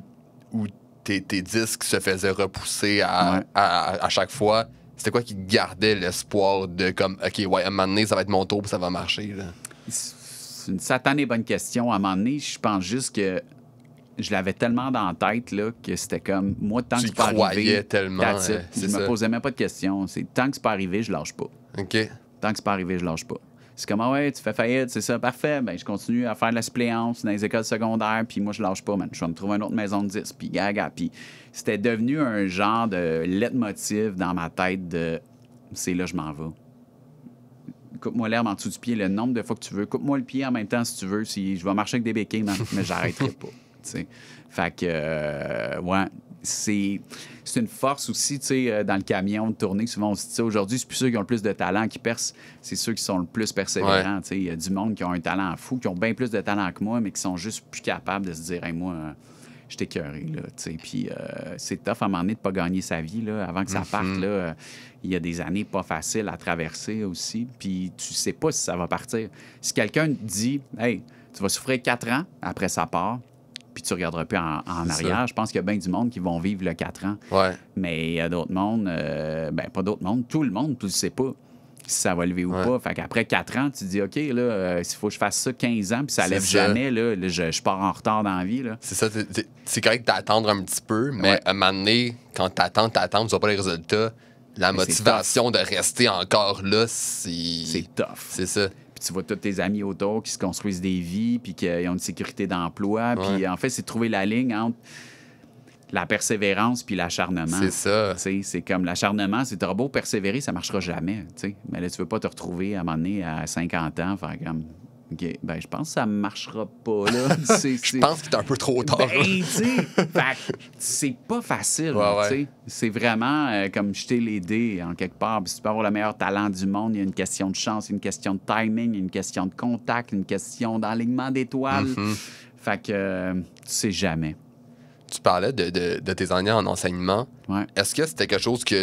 tes disques se faisaient repousser à chaque fois, c'était quoi qui gardait l'espoir de comme, OK, à un moment donné, ça va être mon tour puis ça va marcher, là? C'est une satanée bonne question. À un moment donné, je pense juste que je l'avais tellement dans la tête là, que c'était comme, moi, tant que Tu c'est y pas croyais arrivé, tellement, that's it. c'est Je ça. me posais même pas de questions. C'est tant que c'est pas arrivé, je lâche pas. OK. Tant que c'est pas arrivé, je lâche pas. C'est comme, ah ouais, tu fais faillite, c'est ça, parfait. Ben, je continue à faire de la suppléance dans les écoles secondaires, puis moi, je lâche pas, man. Je vais me trouver une autre maison de 10, puis gaga. Puis c'était devenu un genre de leitmotiv dans ma tête de, c'est là, je m'en vais. Coupe-moi l'herbe en dessous du pied le nombre de fois que tu veux. Coupe-moi le pied en même temps si tu veux. Si je vais marcher avec des béquilles, man, mais j'arrêterai pas. T'sais. Fait que, ouais, c'est une force aussi, tu sais, dans le camion de tournée. Souvent, on se dit ça. Aujourd'hui, c'est plus ceux qui ont le plus de talent qui percent. C'est ceux qui sont le plus persévérants. Tu sais, il y a du monde qui ont un talent fou, qui ont bien plus de talent que moi, mais qui sont juste plus capables de se dire, hey, moi, je t'ai écœuré, là, tu sais. Puis c'est tough à un moment donné de pas gagner sa vie, là. Avant que ça parte, là, il y a des années pas faciles à traverser aussi. Puis tu sais pas si ça va partir. Si quelqu'un te dit, hey, tu vas souffrir 4 ans, après ça part, puis tu regarderas plus en arrière. Ça. Je pense qu'il y a bien du monde qui vont vivre le 4 ans. Ouais. Mais il y a d'autres mondes, ben pas d'autres mondes, tout le monde, tu le sais pas si ça va lever ou pas. Fait qu'après 4 ans, tu te dis, OK, là, s'il faut que je fasse ça 15 ans, puis ça lève jamais, là, je pars en retard dans la vie, là. C'est ça. C'est correct d'attendre un petit peu, mais à un moment donné, quand t'attends, tu vois pas les résultats. La Mais motivation de rester encore là, C'est tough. C'est ça. Puis tu vois tous tes amis autour qui se construisent des vies, puis qui ont une sécurité d'emploi. Puis en fait, c'est de trouver la ligne entre la persévérance puis l'acharnement. C'est ça. Tu sais, c'est comme l'acharnement, c'est t'auras beau persévérer, ça marchera jamais. Tu sais. Mais là, tu veux pas te retrouver à un moment donné à 50 ans, faire comme, OK, ben je pense que ça marchera pas, là. Je pense que c'est un peu trop tard. Ben, tu sais, fait que c'est pas facile, Ouais, tu sais. C'est vraiment comme jeter les dés, en quelque part. Puis si tu peux avoir le meilleur talent du monde, il y a une question de chance, une question de timing, une question de contact, une question d'alignement d'étoiles. Fait que tu sais jamais. Tu parlais de tes années en enseignement. Ouais. Est-ce que c'était quelque chose que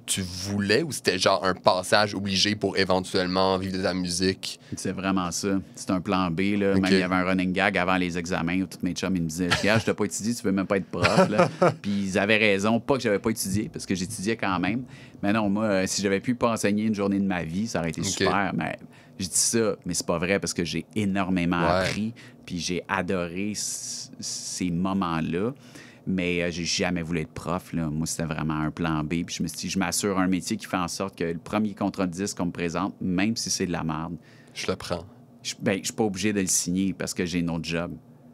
tu voulais ou c'était genre un passage obligé pour éventuellement vivre de la musique? C'est vraiment ça. C'est un plan B, là. OK. Même il y avait un running gag avant les examens où tous mes chums, ils me disaient, regarde, je t'ai pas étudié, tu veux même pas être prof, là. Puis ils avaient raison. Pas que j'avais pas étudié, parce que j'étudiais quand même. Mais non, moi, si j'avais pu pas enseigner une journée de ma vie, ça aurait été super. Mais je dis ça, mais c'est pas vrai parce que j'ai énormément appris. Puis j'ai adoré ces moments-là. Mais j'ai jamais voulu être prof, là. Moi, c'était vraiment un plan B. Puis je me suis dit, je m'assure un métier qui fait en sorte que le premier contrat de disque qu'on me présente, même si c'est de la merde, Je le prends. je suis pas obligé de le signer parce que j'ai un autre job.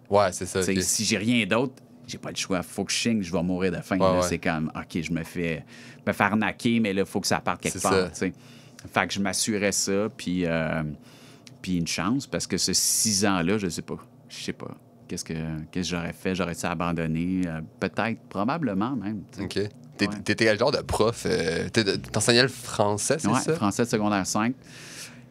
Ouais, c'est ça. T'sais, ok. si j'ai rien d'autre, j'ai pas le choix. Faut que je signe, je vais mourir de faim. Ouais, là. ouais. C'est comme, OK, je me fais arnaquer, mais là, il faut que ça parte quelque C'est part. ça. T'sais. Fait que je m'assurais ça, puis une chance, parce que ce 6 ans-là, je sais pas. Qu'est-ce que j'aurais fait? J'aurais-tu abandonné? Peut-être, probablement même. t'sais. OK. T'étais quel genre de prof? T'enseignais le français, c'est Ouais, ça? français de secondaire 5.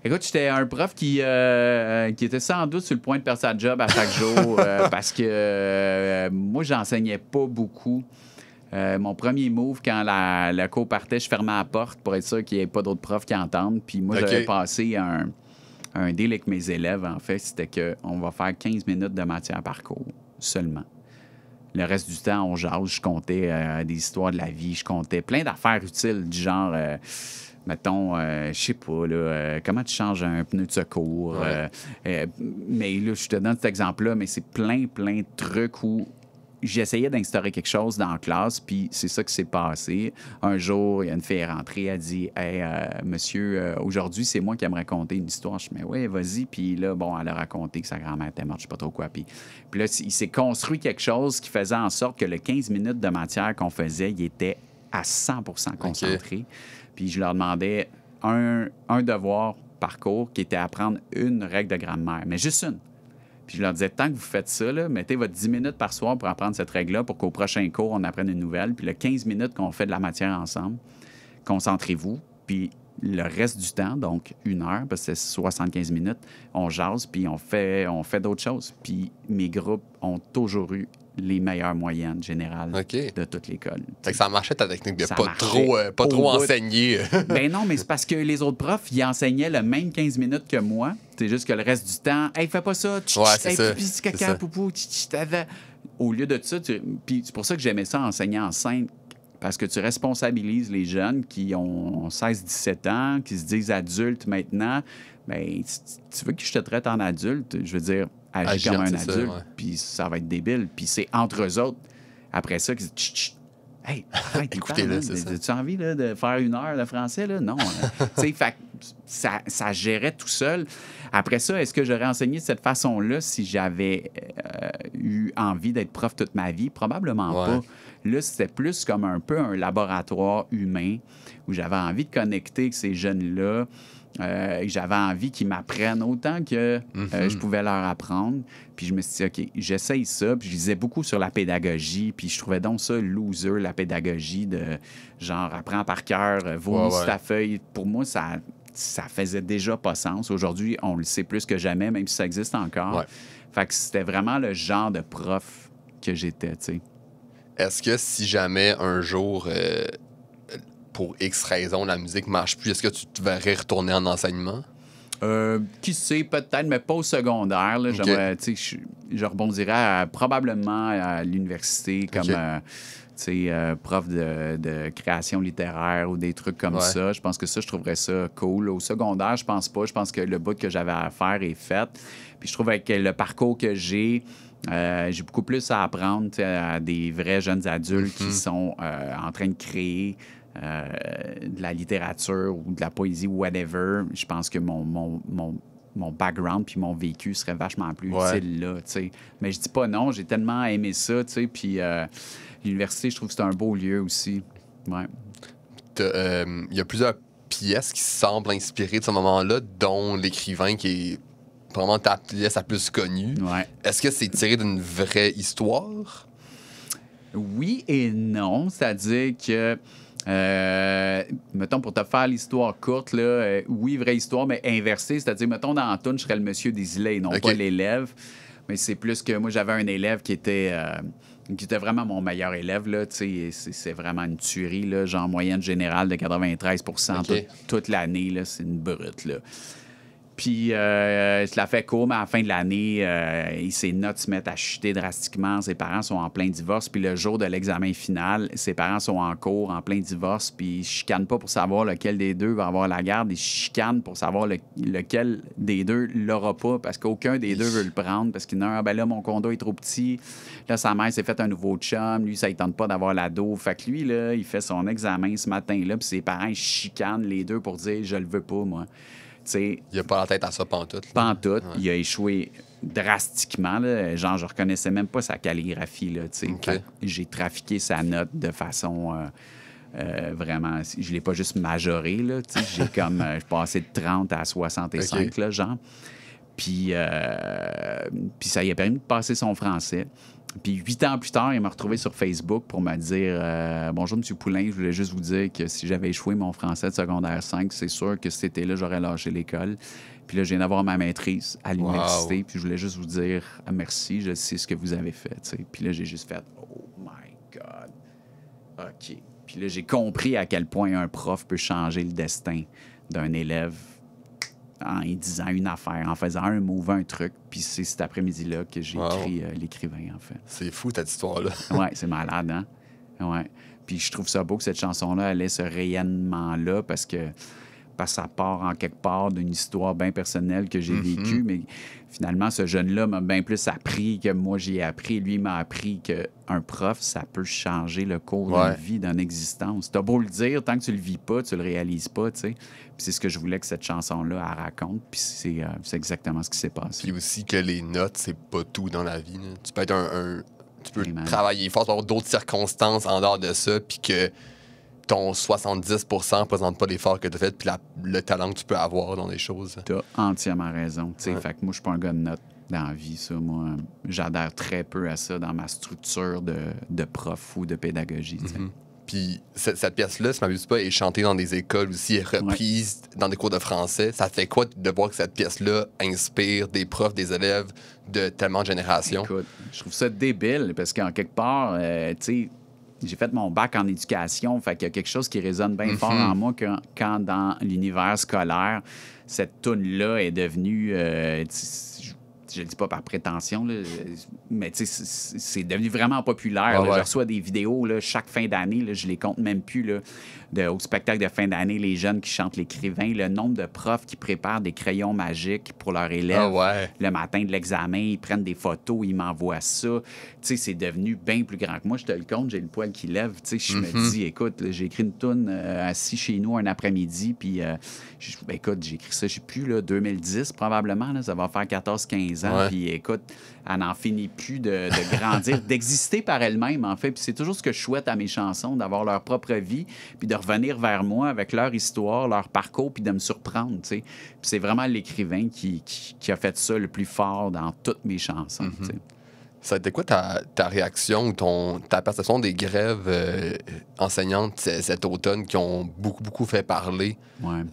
Écoute, j'étais un prof qui était sans doute sur le point de perdre sa job à chaque jour parce que moi, j'enseignais pas beaucoup. Mon premier move, quand la cour partait, je fermais la porte pour être sûr qu'il n'y ait pas d'autres profs qui entendent. Puis moi, OK. j'avais passé un deal avec mes élèves, en fait. C'était qu'on va faire 15 minutes de matière par cours seulement. Le reste du temps, on jase. Je comptais des histoires de la vie. Je comptais plein d'affaires utiles, du genre... mettons, je sais pas, là, comment tu changes un pneu de secours. Mais là, je te donne cet exemple-là, mais c'est plein de trucs où j'essayais d'instaurer quelque chose dans la classe, puis c'est ça qui s'est passé. Un jour, il y a une fille rentrée, elle dit « Hey, monsieur, aujourd'hui, c'est moi qui aimerais raconter une histoire. » Je dis « Mais ouais, vas-y. » Puis là, bon, elle a raconté que sa grand-mère était morte, je sais pas trop quoi. Puis là, il s'est construit quelque chose qui faisait en sorte que le 15 minutes de matière qu'on faisait, il était à 100% concentré. Puis je leur demandais un devoir par cours qui était apprendre une règle de grammaire, mais juste une. Puis je leur disais, tant que vous faites ça, là, mettez votre 10 minutes par soir pour apprendre cette règle-là pour qu'au prochain cours, on apprenne une nouvelle. Puis le 15 minutes qu'on fait de la matière ensemble, concentrez-vous. Puis le reste du temps, donc 1 heure, parce que c'est 75 minutes, on jase, puis on fait d'autres choses. Puis mes groupes ont toujours eu les meilleures moyennes générales OK. de toute l'école. Fait que ça marchait ta technique de Ça pas marchait trop au bout. enseigner. Ben non, mais c'est parce que les autres profs, ils enseignaient le même 15 minutes que moi. C'est juste que le reste du temps, « Hey, fais pas ça! » c'est ça. Pipi, C'est caca, ça. poupou, au lieu de ça, puis c'est pour ça que j'aimais ça enseigner en scène, parce que tu responsabilises les jeunes qui ont 16-17 ans, qui se disent adultes maintenant, ben, tu veux que je te traite en adulte, je veux dire, agis comme un adulte, puis ça va être débile. Puis c'est entre eux autres, après ça, qu'ils disent, chut, chut. Hey, arrête, écoutez-le, c'est ça. as-tu envie là, de faire 1 heure de français? Là? Non. Tu sais, fait ça gérait tout seul. Après ça, est-ce que j'aurais enseigné de cette façon-là si j'avais eu envie d'être prof toute ma vie? Probablement pas. Là, c'était plus comme un peu un laboratoire humain où j'avais envie de connecter avec ces jeunes-là. J'avais envie qu'ils m'apprennent autant que je pouvais leur apprendre. Puis je me suis dit, OK, j'essaye ça. Puis je lisais beaucoup sur la pédagogie. Puis je trouvais donc ça loser, la pédagogie de genre, apprends par cœur, vomis sur ta feuille. Pour moi, ça faisait déjà pas sens. Aujourd'hui, on le sait plus que jamais, même si ça existe encore. Ouais. Fait que c'était vraiment le genre de prof que j'étais, tu sais. Est-ce que si jamais un jour, pour X raison, la musique marche plus, est-ce que tu te verrais retourner en enseignement? Qui sait, peut-être, mais pas au secondaire. Là. J'aimerais, je rebondirais probablement à l'université comme prof de création littéraire ou des trucs comme ça. Je pense que ça, je trouverais ça cool. Au secondaire, je pense pas. Je pense que le bout que j'avais à faire est fait. Puis je trouve avec le parcours que j'ai beaucoup plus à apprendre à des vrais jeunes adultes qui sont en train de créer de la littérature ou de la poésie ou whatever. Je pense que mon background puis mon vécu serait vachement plus utile là, tu sais. Mais je dis pas non, j'ai tellement aimé ça, tu sais, puis l'université, je trouve que c'est un beau lieu aussi. Ouais. Il y a plusieurs pièces qui semblent inspirées de ce moment-là, dont l'écrivain qui est vraiment ta pièce la plus connue. Ouais. Est-ce que c'est tiré d'une vraie histoire? Oui et non, c'est-à-dire que mettons, pour te faire l'histoire courte, là, oui, vraie histoire, mais inversée. C'est-à-dire, mettons, dans Antoine, je serais le monsieur des îlets et non pas l'élève. Mais c'est plus que moi, j'avais un élève qui était vraiment mon meilleur élève. Là, c'est vraiment une tuerie, là, genre moyenne générale de 93 toute l'année. Là, c'est une brute. Là. Puis, je la fais court, mais à la fin de l'année, ses notes se mettent à chuter drastiquement. Ses parents sont en plein divorce. Puis, le jour de l'examen final, ses parents sont en cours, en plein divorce. Puis, ils ne chicanent pas pour savoir lequel des deux va avoir la garde. Ils chicanent pour savoir lequel des deux l'aura pas, parce qu'aucun des deux veut le prendre. Parce qu'il y en a un, ben là, mon condo est trop petit. Là, sa mère s'est fait un nouveau chum. Lui, ça ne tente pas d'avoir l'ado. Fait que lui, là, il fait son examen ce matin-là. Puis, ses parents, ils chicanent les deux pour dire « Je le veux pas, moi ». Il n'a pas la tête à ça pantoute. Pantoute. Ouais. Il a échoué drastiquement. Là. Genre, je reconnaissais même pas sa calligraphie. Là, j'ai trafiqué sa note de façon vraiment... Je l'ai pas juste majoré. Là, j'ai comme passé de 30 à 65, là, genre. Puis ça lui a permis de passer son français. Puis 8 ans plus tard, il m'a retrouvé sur Facebook pour me dire « Bonjour, M. Poulain, je voulais juste vous dire que si j'avais échoué mon français de secondaire 5, c'est sûr que cet été-là, j'aurais lâché l'école. Puis là, je viens d'avoir ma maîtrise à l'université. Puis je voulais juste vous dire merci, je sais ce que vous avez fait. » Puis là, j'ai juste fait « Oh my God! OK. » Puis là, j'ai compris à quel point un prof peut changer le destin d'un élève en y disant une affaire, en faisant un move, un truc. Puis c'est cet après-midi-là que j'ai écrit l'écrivain, en fait. C'est fou, cette histoire-là. Ouais, c'est malade, hein? Ouais. Puis je trouve ça beau que cette chanson-là, elle ait ce rayonnement-là parce que ça part en quelque part d'une histoire bien personnelle que j'ai vécue, mais finalement, ce jeune-là m'a bien plus appris que moi, j'y ai appris. Lui, il m'a appris qu'un prof, ça peut changer le cours d'une vie, d'une existence. T'as beau le dire, tant que tu le vis pas, tu le réalises pas, tu sais. Puis c'est ce que je voulais que cette chanson-là, elle raconte, puis c'est exactement ce qui s'est passé. Puis aussi que les notes, c'est pas tout dans la vie. Là. Tu peux être tu peux travailler fort, tu peux avoir d'autres circonstances en dehors de ça, puis que ton 70% ne représente pas l'effort que tu as fait, puis le talent que tu peux avoir dans les choses. Tu as entièrement raison. Fait que moi, je suis pas un gars de notes dans la vie. Ça. Moi, j'adhère très peu à ça dans ma structure de prof ou de pédagogie. Puis cette pièce-là, si je ne m'abuse pas, est chantée dans des écoles aussi, est reprise dans des cours de français. Ça fait quoi de voir que cette pièce-là inspire des profs, des élèves de tellement de générations? Écoute, je trouve ça débile parce qu'en quelque part, tu sais, j'ai fait mon bac en éducation, fait qu'il y a quelque chose qui résonne bien fort en moi quand dans l'univers scolaire, cette toune-là est devenue... je le dis pas par prétention, là, mais c'est devenu vraiment populaire. Là. Je reçois des vidéos là, chaque fin d'année, là, je les compte même plus. Là, au spectacle de fin d'année, les jeunes qui chantent l'écrivain, le nombre de profs qui préparent des crayons magiques pour leurs élèves le matin de l'examen, ils prennent des photos, ils m'envoient ça. C'est devenu bien plus grand que moi. Je te le compte, j'ai le poil qui lève. Je me dis, écoute, là, j'ai écrit une toune assis chez nous un après-midi, puis écoute, j'ai écrit ça, je sais plus, là, 2010 probablement, là, ça va faire 14-15 ans, puis écoute, elle n'en finit plus de grandir, d'exister par elle-même, en fait. Puis c'est toujours ce que je souhaite à mes chansons, d'avoir leur propre vie, puis de revenir vers moi avec leur histoire, leur parcours, puis de me surprendre, tu sais. Puis c'est vraiment l'écrivain qui a fait ça le plus fort dans toutes mes chansons, tu sais. Ça a été quoi ta réaction ou ta perception des grèves enseignantes cet automne qui ont beaucoup fait parler? Ouais.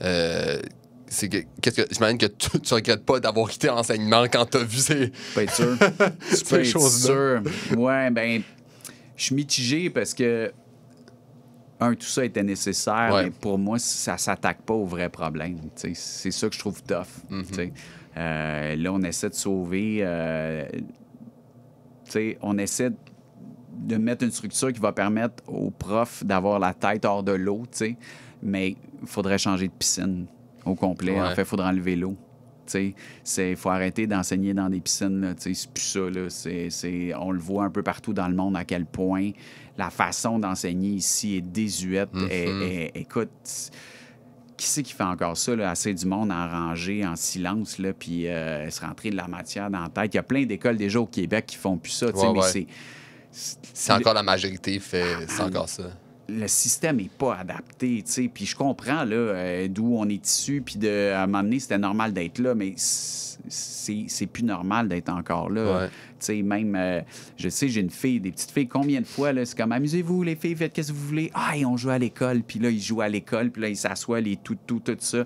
J'imagine que tu regrettes pas d'avoir quitté l'enseignement quand tu as vu ces... Pas être sûr. Tu peux être sûr. Ouais, ben, je suis mitigé parce que, tout ça était nécessaire, mais pour moi, ça s'attaque pas au vrai problème. C'est ça que je trouve tough. Là, on essaie de sauver... on essaie de mettre une structure qui va permettre aux profs d'avoir la tête hors de l'eau, mais il faudrait changer de piscine au complet. En fait, il faudrait enlever l'eau. Il faut arrêter d'enseigner dans des piscines. C'est plus ça. Là. On le voit un peu partout dans le monde à quel point la façon d'enseigner ici est désuète. Écoute, qui c'est qui fait encore ça? Là? Assez du monde en rangée, en silence, là, puis se rentrer de la matière dans la tête. Il y a plein d'écoles déjà au Québec qui font plus ça. Mais c'est encore la majorité c'est encore ça. Le système n'est pas adapté, tu sais. Puis je comprends, là, d'où on est issu, puis à un moment donné, c'était normal d'être là, mais c'est plus normal d'être encore là. Tu sais, même, je sais, j'ai une fille, des petites filles, combien de fois, là, c'est comme, amusez-vous, les filles, faites qu'est-ce que vous voulez. Ah, et on joue à l'école, puis là, ils jouent à l'école, puis là, ils s'assoient, les tout ça.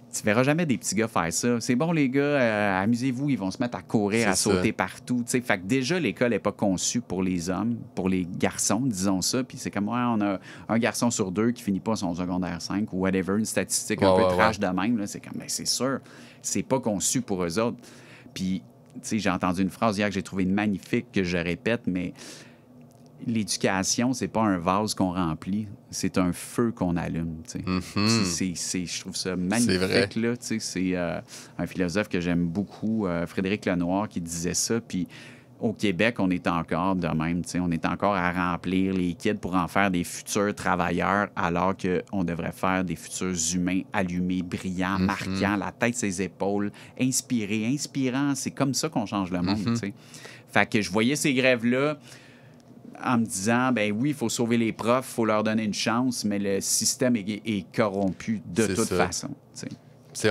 Tu verras jamais des petits gars faire ça. C'est bon, les gars, amusez-vous, ils vont se mettre à courir, à sauter partout. T'sais. Fait que déjà, l'école n'est pas conçue pour les hommes, pour les garçons, disons ça. Puis c'est comme, on a un garçon sur 2 qui finit pas son secondaire 5 ou whatever, une statistique un peu trash de même. Là. C'est comme, c'est sûr, c'est pas conçu pour eux autres. Puis, j'ai entendu une phrase hier que j'ai trouvée magnifique, que je répète, mais l'éducation, c'est pas un vase qu'on remplit, c'est un feu qu'on allume. Je trouve ça magnifique. Là, c'est un philosophe que j'aime beaucoup, Frédéric Lenoir, qui disait ça. Puis au Québec, on est encore de même. On est encore à remplir les kids pour en faire des futurs travailleurs, alors qu'on devrait faire des futurs humains allumés, brillants, marquants, la tête, ses épaules, inspirants. C'est comme ça qu'on change le monde. Fait que je voyais ces grèves-là en me disant, ben oui, il faut sauver les profs, il faut leur donner une chance, mais le système est corrompu de toute façon.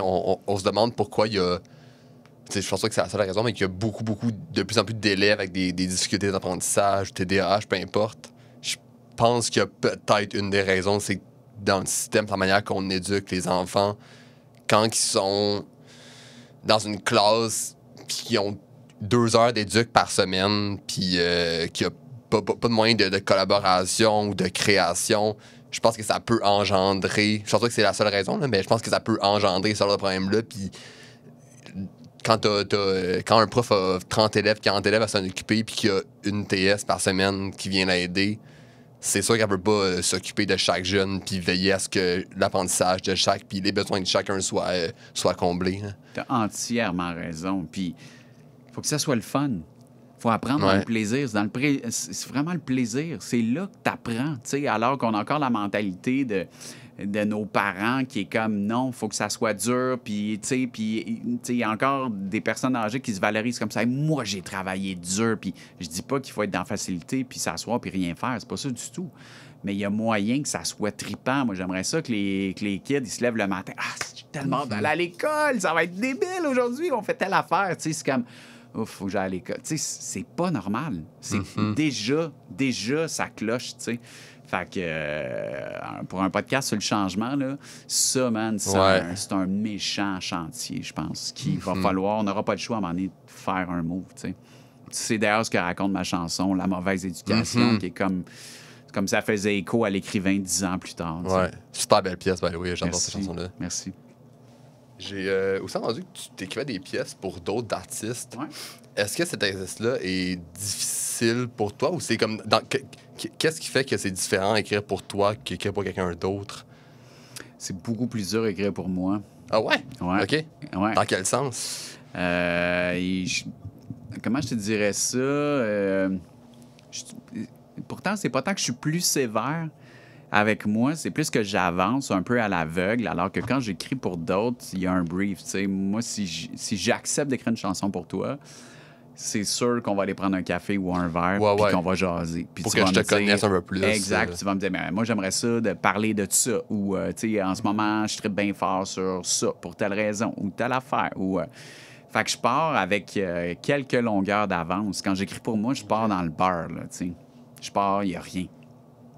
On se demande pourquoi il y a... je pense pas que c'est la seule raison, mais qu'il y a beaucoup, de plus en plus d'élèves avec des difficultés d'apprentissage, TDAH, peu importe. Je pense qu'il y a peut-être une des raisons, c'est dans le système, la manière qu'on éduque les enfants, quand ils sont dans une classe, puis qu'ils ont 2 heures d'éduc par semaine, puis qu'il y a pas de moyen de collaboration ou de création, je pense que ça peut engendrer... Je pense pas que c'est la seule raison, là, mais je pense que ça peut engendrer ce genre de problème-là. Puis quand un prof a 30 élèves, 40 élèves à s'en occuper, puis qu'il y a une TS par semaine qui vient l'aider, c'est sûr qu'elle peut pas s'occuper de chaque jeune puis veiller à ce que l'apprentissage de chaque, puis les besoins de chacun soient comblés. Tu as entièrement raison. Puis il faut que ça soit le fun. Faut apprendre dans le plaisir. C'est vraiment le plaisir. C'est là que tu apprends. Alors qu'on a encore la mentalité de nos parents qui est comme non, il faut que ça soit dur. Puis il y a encore des personnes âgées qui se valorisent comme ça. Hey, moi, j'ai travaillé dur. Puis je dis pas qu'il faut être dans la facilité puis s'asseoir puis rien faire. C'est pas ça du tout. Mais il y a moyen que ça soit trippant. Moi, j'aimerais ça que les kids, ils se lèvent le matin. Ah, c'est tellement d'aller à l'école. Ça va être débile aujourd'hui. On fait telle affaire. C'est comme... Ouf, faut que j'aille à l'école. Tu sais, c'est pas normal. C'est déjà, ça cloche, tu sais. Fait que pour un podcast sur le changement, là, ça, man, c'est un méchant chantier, je pense, qu'il va falloir... On n'aura pas le choix à un moment donné de faire un move, tu sais. C'est d'ailleurs ce que raconte ma chanson, La mauvaise éducation, qui est comme ça faisait écho à l'écrivain 10 ans plus tard. Ouais, super belle pièce, by the way. J'adore cette chanson-là. Merci. J'ai aussi entendu que tu t'écrivais des pièces pour d'autres artistes. Ouais. Est-ce que cet exercice-là est difficile pour toi ou c'est comme... Qu'est-ce qui fait que c'est différent écrire pour toi qu'écrire pour quelqu'un d'autre? C'est beaucoup plus dur à écrire pour moi. Ah ouais? Ouais. OK. Ouais. Dans quel sens? Comment je te dirais ça? Pourtant, c'est pas tant que je suis plus sévère avec moi, c'est plus que j'avance un peu à l'aveugle, alors que quand j'écris pour d'autres, il y a un brief. T'sais. Moi, si j'accepte d'écrire une chanson pour toi, c'est sûr qu'on va aller prendre un café ou un verre, puis qu'on va jaser. Puis pour tu que vas je te me dire, connaisse un peu plus. Exact. Tu vas me dire, mais moi, j'aimerais ça de parler de ça. Ou, tu sais, en ce moment, je tripe bien fort sur ça, pour telle raison, ou telle affaire. Ou, fait que je pars avec quelques longueurs d'avance. Quand j'écris pour moi, je pars dans le beurre, là, tu sais. Je pars, il n'y a rien.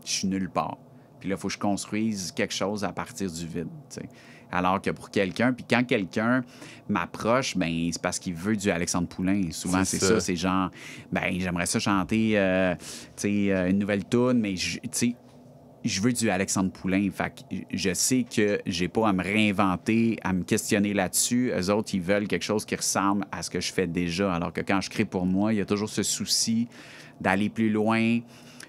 Je suis nulle part. Puis là, il faut que je construise quelque chose à partir du vide, tu sais. Alors que pour quelqu'un, puis quand quelqu'un m'approche, ben c'est parce qu'il veut du Alexandre Poulain. Souvent, c'est ça. C'est genre, ben j'aimerais ça chanter, une nouvelle tune, mais tu sais, je veux du Alexandre Poulain. Fait que je sais que j'ai pas à me réinventer, à me questionner là-dessus. Eux autres, ils veulent quelque chose qui ressemble à ce que je fais déjà. Alors que quand je crée pour moi, il y a toujours ce souci d'aller plus loin,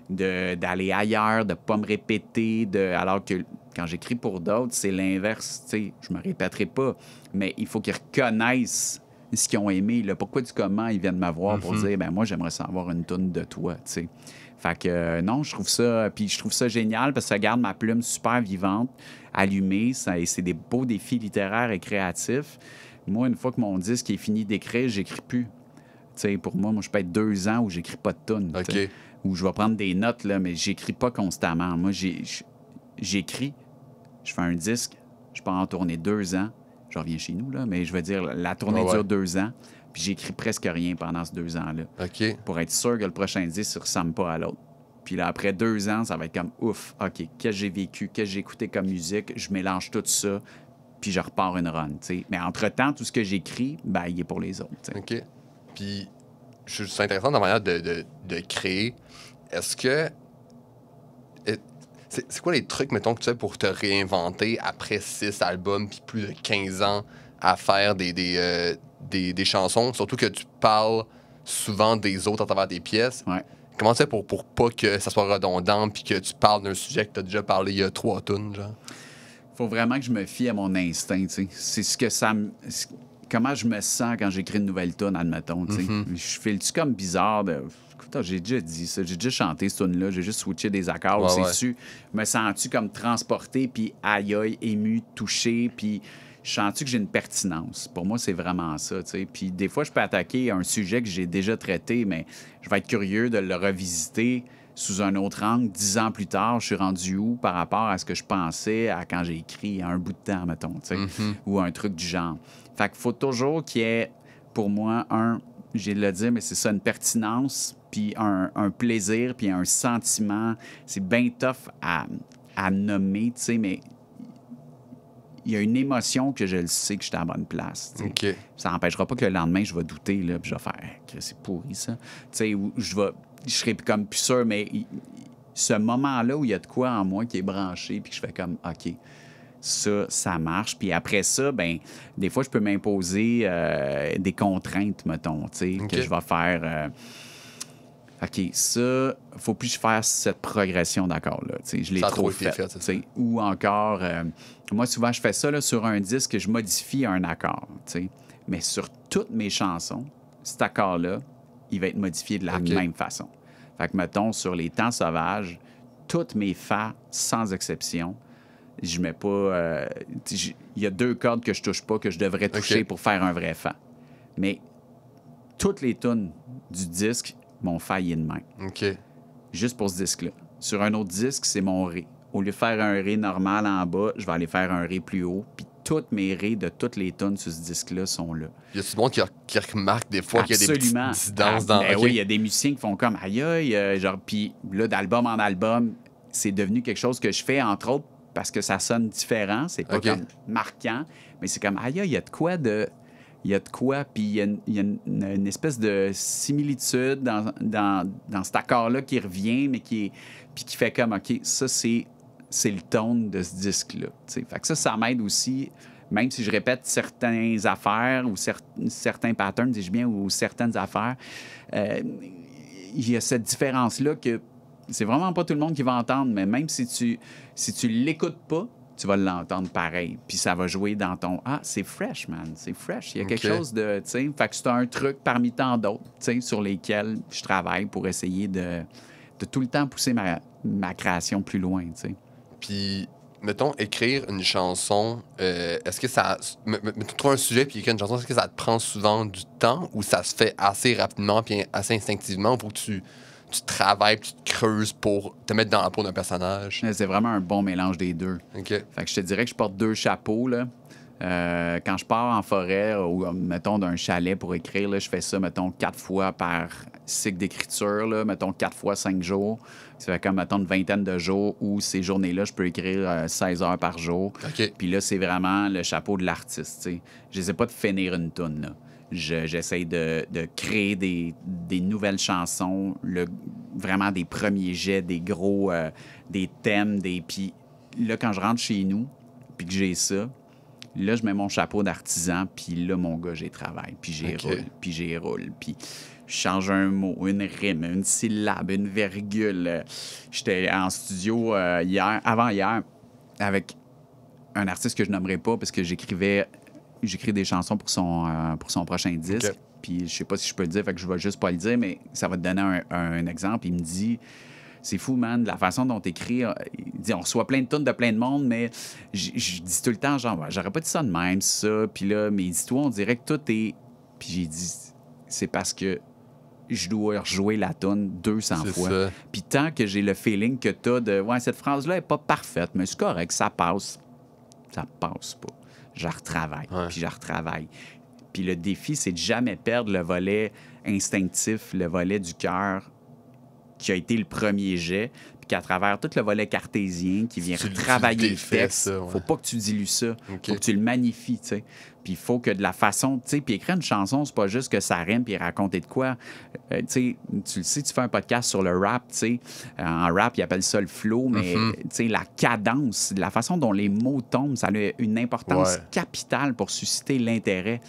d'aller ailleurs, de pas me répéter, alors que quand j'écris pour d'autres, c'est l'inverse. Je me répéterai pas, mais il faut qu'ils reconnaissent ce qu'ils ont aimé, le pourquoi du comment ils viennent me voir pour dire, ben moi, j'aimerais savoir une toune de toi, t'sais. Fait que non, je trouve ça génial parce que ça garde ma plume super vivante, allumée, et c'est des beaux défis littéraires et créatifs. Moi, une fois que mon disque est fini d'écrire, j'écris plus. T'sais, pour moi, je peux être 2 ans où j'écris pas de toune. OK. Où je vais prendre des notes, là, mais j'écris pas constamment. Moi, j'écris, je fais un disque, je pars en tournée 2 ans, je reviens chez nous, là, mais je veux dire, la tournée dure 2 ans, puis j'écris presque rien pendant ces 2 ans-là. OK. Pour être sûr que le prochain disque ne ressemble pas à l'autre. Puis là, après 2 ans, ça va être comme, ouf, OK, qu'est-ce que j'ai vécu, qu'est-ce que j'ai écouté comme musique, je mélange tout ça, puis je repars une run, t'sais. Mais entre-temps, tout ce que j'écris, ben, il est pour les autres, t'sais. OK. Puis, c'est intéressant dans la manière de créer. Est-ce que... C'est quoi les trucs, mettons, que tu fais pour te réinventer après 6 albums puis plus de 15 ans à faire des chansons? Surtout que tu parles souvent des autres à travers tes pièces. Ouais. Comment tu fais pour pas que ça soit redondant puis que tu parles d'un sujet que tu as déjà parlé il y a 3 tunes, genre? Faut vraiment que je me fie à mon instinct, tu sais. C'est ce que ça me... Comment je me sens quand j'écris une nouvelle tune, admettons, tu sais. Je file-tu comme bizarre de... Écoute, j'ai déjà dit ça, j'ai déjà chanté cette tune-là, j'ai juste switché des accords, c'est-tu? Me sens-tu comme transporté, puis aïe, ému, touché, puis je sens-tu que j'ai une pertinence? Pour moi, c'est vraiment ça, tu sais. Puis des fois, je peux attaquer un sujet que j'ai déjà traité, mais je vais être curieux de le revisiter sous un autre angle. 10 ans plus tard, je suis rendu où par rapport à ce que je pensais à quand j'ai écrit un bout de temps, mettons, tu sais, ou un truc du genre. Fait qu'il faut toujours qu'il y ait, pour moi, j'ai de le dire, mais c'est ça, une pertinence, puis un plaisir, puis un sentiment. C'est bien tough à nommer, tu sais, mais il y a une émotion que je le sais que je suis à la bonne place. OK. Ça n'empêchera pas que le lendemain, je vais douter, là, puis je vais faire c'est pourri, ça. Tu sais, je serai comme plus sûr, mais ce moment-là où il y a de quoi en moi qui est branché, puis que je fais comme OK, ça marche. Puis après ça, ben des fois, je peux m'imposer des contraintes, mettons, tu sais, que je vais faire. OK, ça, faut plus que je fasse cette progression d'accords-là. Je l'ai trop fait. Ou encore, moi, souvent, je fais ça là, sur un disque, je modifie un accord. T'sais. Mais sur toutes mes chansons, cet accord-là, il va être modifié de la même façon. Fait que, mettons, sur les temps sauvages, toutes mes fa, sans exception, je mets pas... Il y a 2 cordes que je touche pas, que je devrais toucher pour faire un vrai fa. Mais toutes les tunes du disque, mon fa, il est de même. OK. Juste pour ce disque-là. Sur un autre disque, c'est mon ré. Au lieu de faire un ré normal en bas, je vais aller faire un ré plus haut. Puis toutes mes rés de toutes les tunes sur ce disque-là sont là. Y a tout le monde qui remarque des fois qu'il y a des petites dissidences dans... Ben oui, il y a des musiciens qui font comme aïe, genre, puis là, d'album en album, c'est devenu quelque chose que je fais, entre autres, parce que ça sonne différent. C'est pas comme marquant, mais c'est comme aïe, il y a de quoi de... Il y a de quoi, puis il y a une espèce de similitude dans cet accord-là qui revient, mais qui fait comme, OK, ça, c'est le tone de ce disque-là. T'sais. Fait que ça m'aide aussi, même si je répète certaines affaires ou certains patterns, dis-je bien, ou certaines affaires, il y a cette différence-là que c'est vraiment pas tout le monde qui va entendre, mais même si tu l'écoutes pas, tu vas l'entendre pareil. Puis ça va jouer dans ton « Ah, c'est fresh, man, c'est fresh. » Il y a quelque chose de, tu sais, fait que c'est un truc parmi tant d'autres, tu sais, sur lesquels je travaille pour essayer de tout le temps pousser ma création plus loin, tu sais. Puis, mettons, écrire une chanson, est-ce que ça... trouver un sujet puis écrire une chanson, est-ce que ça te prend souvent du temps ou ça se fait assez rapidement puis assez instinctivement pour que tu travailles puis tu te creuses pour te mettre dans la peau d'un personnage? C'est vraiment un bon mélange des deux. OK. Fait que je te dirais que je porte 2 chapeaux, là. Quand je pars en forêt ou, mettons, d'un chalet pour écrire, là, je fais ça, mettons, 4 fois par cycle d'écriture, là, mettons, 4 fois 5 jours. Ça fait comme, mettons, une vingtaine de jours où ces journées-là, je peux écrire 16 heures par jour. OK. Puis là, c'est vraiment le chapeau de l'artiste, tu sais. J'essaie pas de finir une toune, là. J'essaie de créer des nouvelles chansons, vraiment des premiers jets, des gros, des thèmes, puis là, quand je rentre chez nous, puis que j'ai ça, là, je mets mon chapeau d'artisan, puis là, mon gars, j'y travaille, puis j'y roule, puis je change un mot, une rime, une syllabe, une virgule. J'étais en studio avant-hier, avec un artiste que je nommerai pas, parce que j'écris des chansons pour son prochain disque. Okay. Puis je sais pas si je peux le dire, fait que je vais juste pas le dire, mais ça va te donner un exemple. Il me dit, c'est fou, man, la façon dont t'écris. Il dit, on reçoit plein de tunes de plein de monde, mais je dis tout le temps, genre, j'aurais pas dit ça de même, ça. Puis là, mais il dit, toi, on dirait que tout est... Puis j'ai dit, c'est parce que je dois rejouer la tune 200 fois. Ça. Puis tant que j'ai le feeling que t'as de, ouais, cette phrase-là est pas parfaite, mais c'est correct, ça passe. Ça passe pas. Je retravaille, puis je retravaille. Puis le défi, c'est de jamais perdre le volet instinctif, le volet du cœur qui a été le premier jet, puis qu'à travers tout le volet cartésien qui vient retravailler le texte, faut pas que tu dilues ça. Faut que tu le magnifies, tu sais. Puis il faut que de la façon, tu sais, puis écrire une chanson, c'est pas juste que ça rime puis raconter de quoi. Tu sais, tu le sais, tu fais un podcast sur le rap, tu sais. En rap, ils appellent ça le flow, mais tu sais, la cadence, la façon dont les mots tombent, ça a une importance capitale pour susciter l'intérêt,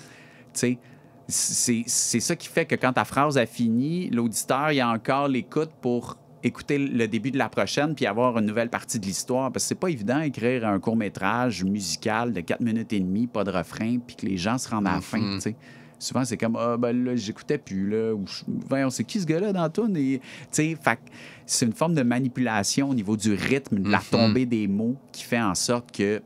tu sais. C'est ça qui fait que quand ta phrase a fini, l'auditeur, il a encore l'écoute pour écouter le début de la prochaine puis avoir une nouvelle partie de l'histoire. Parce que c'est pas évident d'écrire un court-métrage musical de 4 minutes et demie, pas de refrain, puis que les gens se rendent à la fin, tu sais. Souvent, c'est comme, ah, ben là, j'écoutais plus, là. Ou, voyons, c'est qui ce gars-là dans tout? Tu sais, c'est une forme de manipulation au niveau du rythme, de la tombée des mots qui fait en sorte que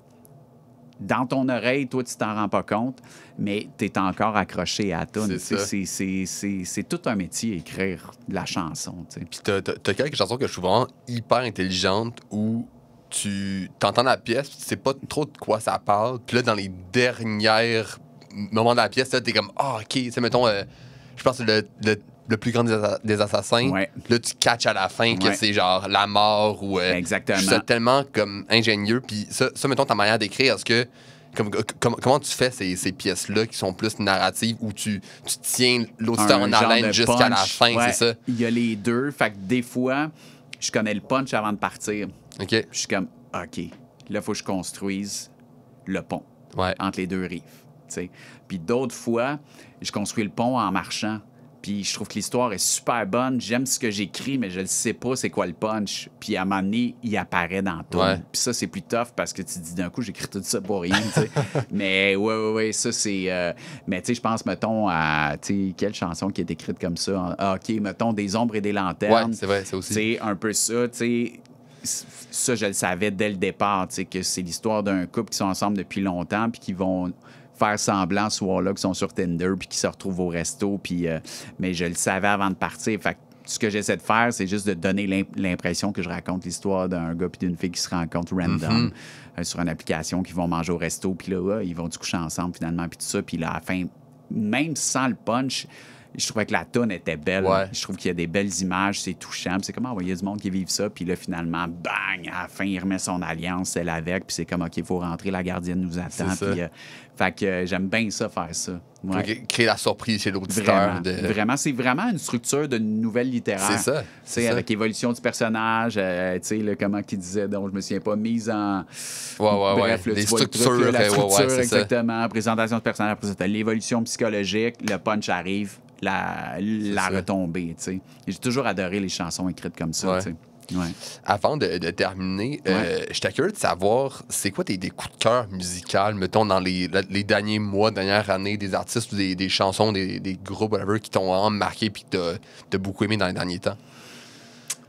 dans ton oreille, toi, tu t'en rends pas compte, mais tu es encore accroché à la toune. C'est tout un métier, écrire de la chanson. T'sais. Puis t'as quelques chansons que je trouve vraiment hyper intelligentes où tu t'entends la pièce, tu sais pas trop de quoi ça parle. Puis là, dans les derniers moments de la pièce, t'es comme, ah, OK, tu sais, mettons, je pense que le plus grand des assassins, là, tu catches à la fin que c'est genre la mort ou... Exactement. C'est tellement comme ingénieux. Puis ça, mettons, ta manière d'écrire, est-ce que... Comment tu fais ces pièces-là qui sont plus narratives où tu tiens l'auditeur en haleine jusqu'à la fin, c'est ça? Il y a les deux. Fait que des fois, je connais le punch avant de partir. OK. Puis je suis comme, OK, là, il faut que je construise le pont entre les deux rives. T'sais. Puis d'autres fois, je construis le pont en marchant. Puis je trouve que l'histoire est super bonne. J'aime ce que j'écris, mais je ne sais pas c'est quoi le punch. Puis à un moment donné, il apparaît dans tout. Puis ça, c'est plus tough parce que tu dis d'un coup, j'écris tout ça pour rien. Mais ouais, ça, c'est... Mais tu sais, je pense, mettons, à... Tu sais, quelle chanson qui est écrite comme ça? OK, mettons, Des ombres et des lanternes. Ouais, c'est vrai, ça aussi. C'est un peu ça, tu sais... Ça, je le savais dès le départ, tu sais, que c'est l'histoire d'un couple qui sont ensemble depuis longtemps puis qui vont... faire semblant ce soir-là qu'ils sont sur Tinder puis qu'ils se retrouvent au resto. Puis, mais je le savais avant de partir. Fait que ce que j'essaie de faire, c'est juste de donner l'impression que je raconte l'histoire d'un gars puis d'une fille qui se rencontrent random sur une application, qui vont manger au resto. Puis là, ils vont du coucher ensemble finalement. Puis tout ça. Puis là, à la fin, même sans le punch, je trouvais que la toune était belle. Ouais. Je trouve qu'il y a des belles images, c'est touchant. Puis c'est comme, il y a du monde qui vit ça. Puis là, finalement, bang, à la fin, il remet son alliance, elle avec. Puis c'est comme, OK, il faut rentrer, la gardienne nous attend. C'est ça. Puis, fait que j'aime bien ça, faire ça. Ouais. Pour créer la surprise chez l'auditeur. Vraiment, c'est vraiment une structure de nouvelle littéraire. C'est ça. C'est avec évolution du personnage, tu sais, comment qu'il disait, donc je me souviens pas, mise en... Bref, là, les tu vois le truc, structures, la structure, c'est exactement. Ça. Présentation du personnage, après ça, t'as l'évolution psychologique, le punch arrive, la retombée, tu sais. J'ai toujours adoré les chansons écrites comme ça, tu sais. Ouais. Avant de terminer, j'étais curieux de savoir, c'est quoi des coups de cœur musicaux, mettons, dans les derniers mois, dernières années, des artistes ou des chansons, des groupes, whatever, qui t'ont vraiment marqué et que t'as beaucoup aimé dans les derniers temps?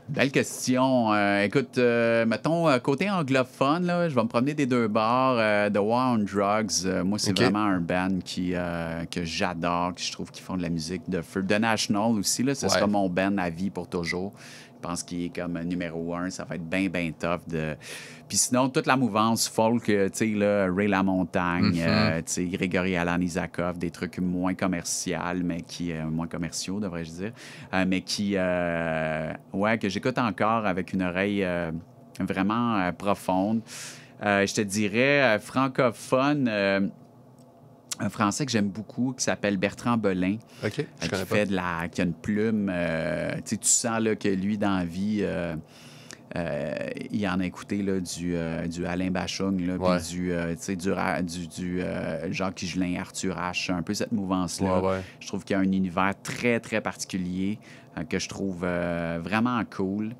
Belle question. Écoute, mettons, côté anglophone, là, je vais me promener des deux bars. The War on Drugs, moi, c'est vraiment un band que j'adore, que je trouve qu'ils font de la musique de feu. The National aussi, là, ce sera mon band à vie pour toujours. Je pense qu'il est comme numéro 1. Ça va être bien, bien tough. Puis sinon, toute la mouvance folk, tu sais, là, Ray LaMontagne, tu sais, Grégory Alan Isakov, des trucs moins commerciaux, mais qui... moins commerciaux, devrais-je dire. Mais qui... que j'écoute encore avec une oreille vraiment profonde. Je te dirais, francophone... un Français que j'aime beaucoup, qui s'appelle Bertrand Belin. OK, je connais pas. Qui a une plume. Tu sens là, que lui, dans la vie, il en a écouté là, du Alain Bachung, là, puis du Jacques Higelin, Arthur H., un peu cette mouvance-là. Ouais. Je trouve qu'il y a un univers très, très particulier que je trouve vraiment cool.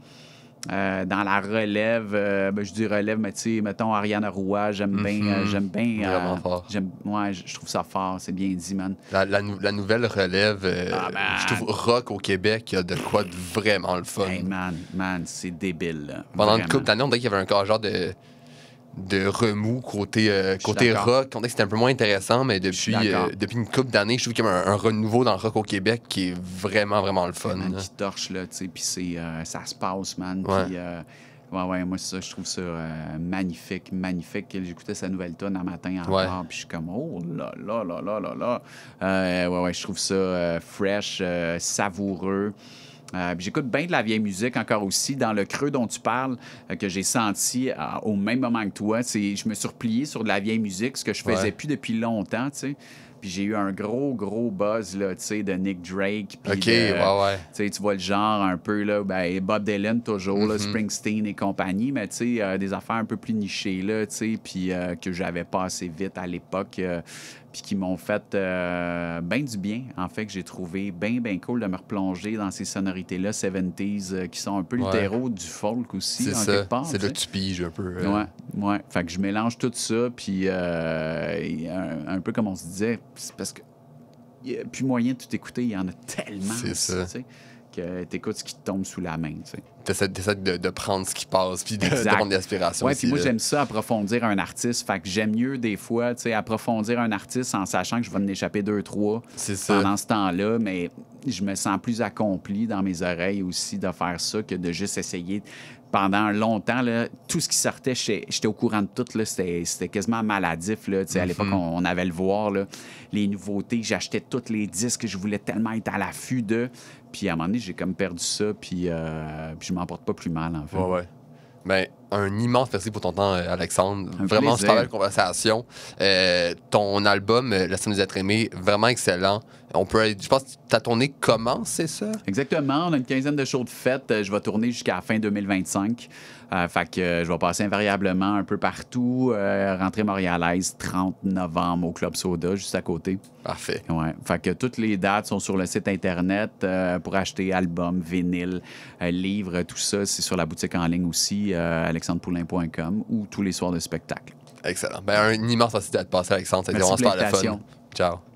Dans la relève, je dis relève, mais tu sais, mettons Ariane Roy, j'aime bien. Vraiment fort. Je trouve ça fort, c'est bien dit, man. La nouvelle relève, je trouve rock au Québec, il y a de quoi de vraiment le fun. Hey, man, c'est débile, là. Pendant une couple d'années, on dirait qu'il y avait un genre de remous côté rock. On dirait que c'était un peu moins intéressant, mais depuis une couple d'années, je trouve qu'il y a un renouveau dans le rock au Québec qui est vraiment, vraiment le fun. Man, qui torche, là, tu sais, puis ça se passe, man. Ouais. Puis, moi, ça, je trouve ça magnifique. J'écoutais sa nouvelle tonne un matin encore, puis je suis comme, oh là là là là là là. Je trouve ça fresh, savoureux. J'écoute bien de la vieille musique encore aussi. Dans le creux dont tu parles, que j'ai senti au même moment que toi, je me suis replié sur de la vieille musique, ce que je faisais plus depuis longtemps, tu sais. Puis j'ai eu un gros buzz là, de Nick Drake. Puis tu vois le genre un peu, là, Bob Dylan toujours, là, Springsteen et compagnie, mais des affaires un peu plus nichées, là, puis que j'avais pas assez vite à l'époque. Puis qui m'ont fait bien du bien, en fait, que j'ai trouvé bien cool de me replonger dans ces sonorités-là, 70s, qui sont un peu le terreau du folk aussi, c'est en ça. quelque part. C'est là que tu piges un peu. Ouais. Fait que je mélange tout ça, puis un peu comme on se disait, c'est parce que il n'y a plus moyen de tout écouter, il y en a tellement. C'est ça. Que t'écoutes ce qui te tombe sous la main, tu sais. T'essaies de prendre ce qui passe, puis de prendre des aspirations. Oui, puis moi, j'aime ça, approfondir un artiste. Fait que j'aime mieux, des fois, tu sais, approfondir un artiste en sachant que je vais en échapper 2-3 pendant ce temps-là, mais je me sens plus accompli dans mes oreilles aussi de faire ça que de juste essayer. Pendant longtemps, là, tout ce qui sortait, j'étais au courant de tout. C'était quasiment maladif. Là, à l'époque, on avait le voir. Là, les nouveautés, j'achetais tous les disques. Je voulais tellement être à l'affût de. Puis à un moment donné, j'ai comme perdu ça. Puis je m'en porte pas plus mal, en fait. Ouais. Ben, un immense merci pour ton temps, Alexandre. Vraiment super belle conversation. Ton album, Laisse-nous être aimé, vraiment excellent. Je pense que ta tournée commence, c'est ça? Exactement. On a une quinzaine de shows de fête. Je vais tourner jusqu'à la fin 2025. Fait que je vais passer invariablement un peu partout. Rentrée montréalaise, 30 novembre au Club Soda, juste à côté. Parfait. Ouais. Fait que toutes les dates sont sur le site Internet pour acheter albums, vinyles, livres, tout ça. C'est sur la boutique en ligne aussi, alexandrepoulin.com ou tous les soirs de spectacle. Excellent. Ben, un immense merci d'être passé, Alexandre. Ça a été vraiment super le fun. Ciao.